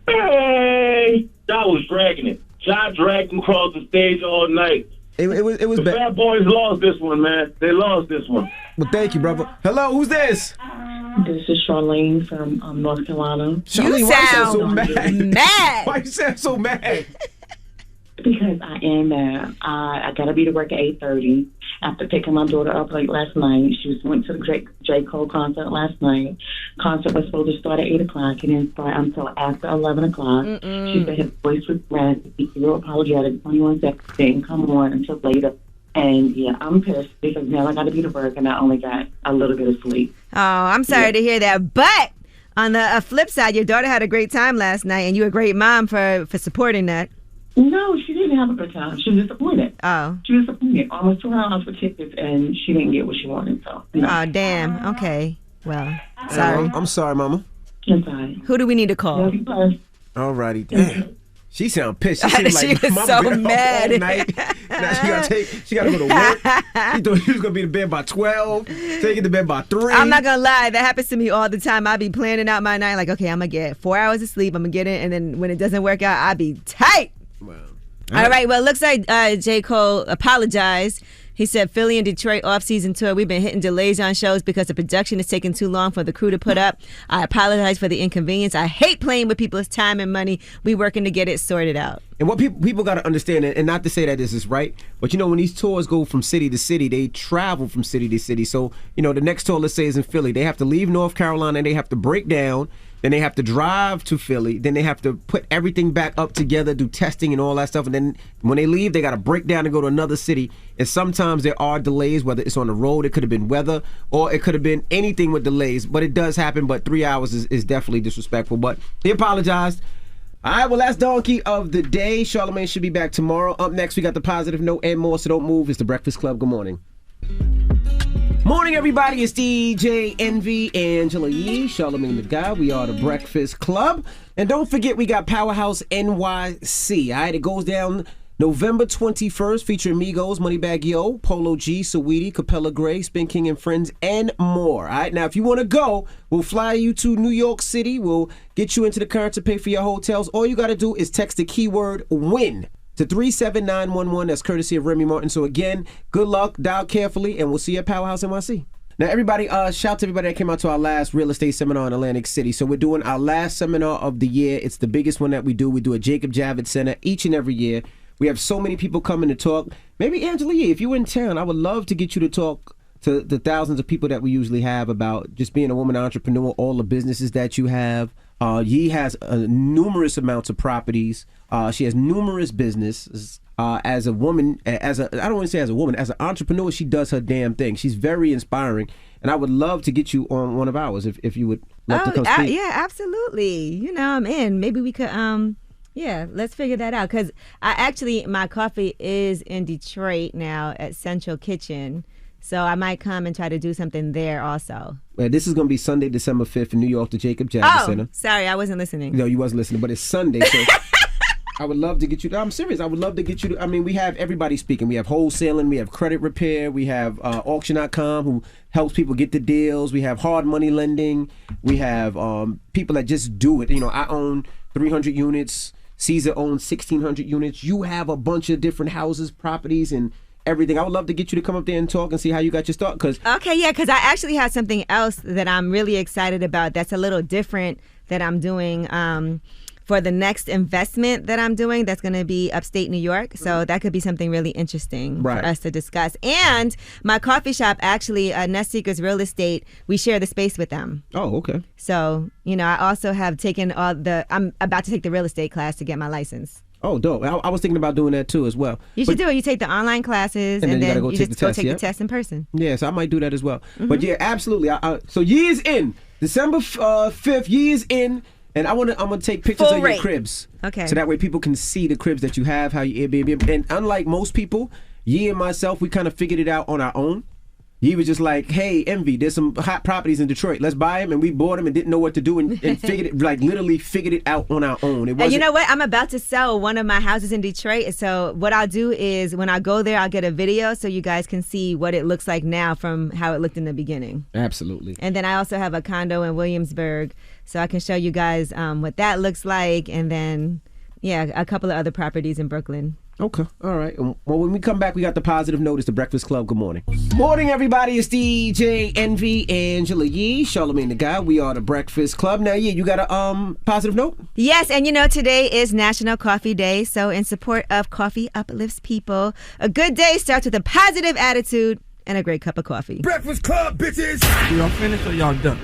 Hey, Ja was dragging it. Ja dragged him across the stage all night. It was the bad. Bad Boys lost this one, man. They lost this one. Well, thank you, brother. Hello, who's this? This is Charlene from North Carolina. Charlene, why you sound so mad? Why you sound so mad? Because I am mad. I got to be to work at 8:30. After picking my daughter up late last night, she went to the J. Cole concert last night. Concert was supposed to start at 8 o'clock. It didn't start until after 11 o'clock. She said his voice was raspy, real apologetic. 21 seconds didn't come on until later. And yeah, I'm pissed because now I got to be to work and I only got a little bit of sleep. Oh, I'm sorry to hear that. But on the flip side, your daughter had a great time last night, and you're a great mom for supporting that. No, she didn't have a good time. She was disappointed. Oh. She was disappointed. Almost $200 for tickets, and she didn't get what she wanted. So. No. Oh, damn. Okay. Well, sorry. I'm sorry, Mama. I'm sorry. Who do we need to call? All righty. Damn. She sound pissed. She, she was so mad. All night. Now she gotta go to work. She thought she was gonna be in bed by 12. Take it to bed by 3. I'm not gonna lie, that happens to me all the time. I be planning out my night, like, okay, I'm gonna get 4 hours of sleep. I'm gonna get it, and then when it doesn't work out, I be tight. All right, well, it looks like J. Cole apologized. He said, Philly and Detroit off-season tour, we've been hitting delays on shows because the production is taking too long for the crew to put up. I apologize for the inconvenience. I hate playing with people's time and money. We working to get it sorted out. And what people got to understand, and not to say that this is right, but you know, when these tours go from city to city, they travel from city to city. So, you know, the next tour, let's say, is in Philly. They have to leave North Carolina, and they have to break down. then they have to drive to Philly, then they have to put everything back up together, do testing and all that stuff, and then when they leave, they got to break down and go to another city. And sometimes there are delays, whether it's on the road, it could have been weather, or it could have been anything with delays, but it does happen. But 3 hours is definitely disrespectful, but he apologized. All right, well, that's Donkey of the Day. Charlamagne should be back tomorrow. Up next, we got the positive note and more, so don't move. It's the Breakfast Club. Good morning. Morning, everybody. It's DJ Envy, Angela Yee, Charlamagne the Guy. We are the Breakfast Club. And don't forget, we got Powerhouse NYC. All right, it goes down November 21st, featuring Migos, Moneybagg Yo, Polo G, Saweetie, Capella Gray, Spin King and Friends, and more. All right, now, if you want to go, we'll fly you to New York City. We'll get you into the concert, pay for your hotels. All you got to do is text the keyword WIN to 37911. That's courtesy of Remy Martin. So again, good luck, dial carefully, and we'll see you at Powerhouse NYC. Now, everybody, shout out to everybody that came out to our last real estate seminar in Atlantic City. So we're doing our last seminar of the year. It's the biggest one that we do. We do at Jacob Javits Center each and every year. We have so many people coming to talk. Maybe, Angela, if you're in town, I would love to get you to talk to the thousands of people that we usually have about just being a woman entrepreneur, all the businesses that you have. Yee has numerous amounts of properties. She has numerous businesses. As a woman, I don't want to say as a woman, as an entrepreneur, she does her damn thing. She's very inspiring, and I would love to get you on one of ours if you would love to come speak. Yeah, absolutely. You know, I'm in. Maybe we could, let's figure that out. Because my coffee is in Detroit now at Central Kitchen. So I might come and try to do something there also. Well, this is going to be Sunday, December 5th in New York, the Jacob Javits Center. Sorry, I wasn't listening. No, you wasn't listening, but it's Sunday, so I would love to get you. I'm serious. I would love to get you. We have everybody speaking. We have wholesaling. We have credit repair. We have auction.com who helps people get the deals. We have hard money lending. We have people that just do it. You know, I own 300 units. Caesar owns 1,600 units. You have a bunch of different houses, properties, and everything. I would love to get you to come up there and talk and see how you got your start. Because I actually have something else that I'm really excited about that's a little different that I'm doing for the next investment that I'm doing that's going to be upstate New York. So that could be something really interesting for us to discuss. And my coffee shop, actually, Nest Seekers Real Estate, we share the space with them. Oh, okay. So, I also have taken I'm about to take the real estate class to get my license. Oh, dope. I was thinking about doing that too as well. You should do it. You take the online classes and then you just go take the test in person. Yeah, so I might do that as well. Mm-hmm. But yeah, absolutely. So Yee is in. December 5th, Yee is in. And I'm gonna take pictures of your cribs. Okay. So that way people can see the cribs that you have, how you Airbnb. And unlike most people, Yee and myself, we kind of figured it out on our own. Yee was just like, hey, Envy, there's some hot properties in Detroit. Let's buy them. And we bought them and didn't know what to do and figured it, literally figured it out on our own. And you know what? I'm about to sell one of my houses in Detroit. So what I'll do is when I go there, I'll get a video so you guys can see what it looks like now from how it looked in the beginning. Absolutely. And then I also have a condo in Williamsburg, so I can show you guys what that looks like. And then, a couple of other properties in Brooklyn. Okay. All right. Well, when we come back, we got the positive note. It's the Breakfast Club. Good morning. Morning, everybody. It's DJ Envy, Angela Yee, Charlamagne the Guy. We are the Breakfast Club. Now, you got a positive note? Yes, and today is National Coffee Day. So in support of coffee uplifts people, a good day starts with a positive attitude and a great cup of coffee. Breakfast Club, bitches! Y'all finished or y'all done?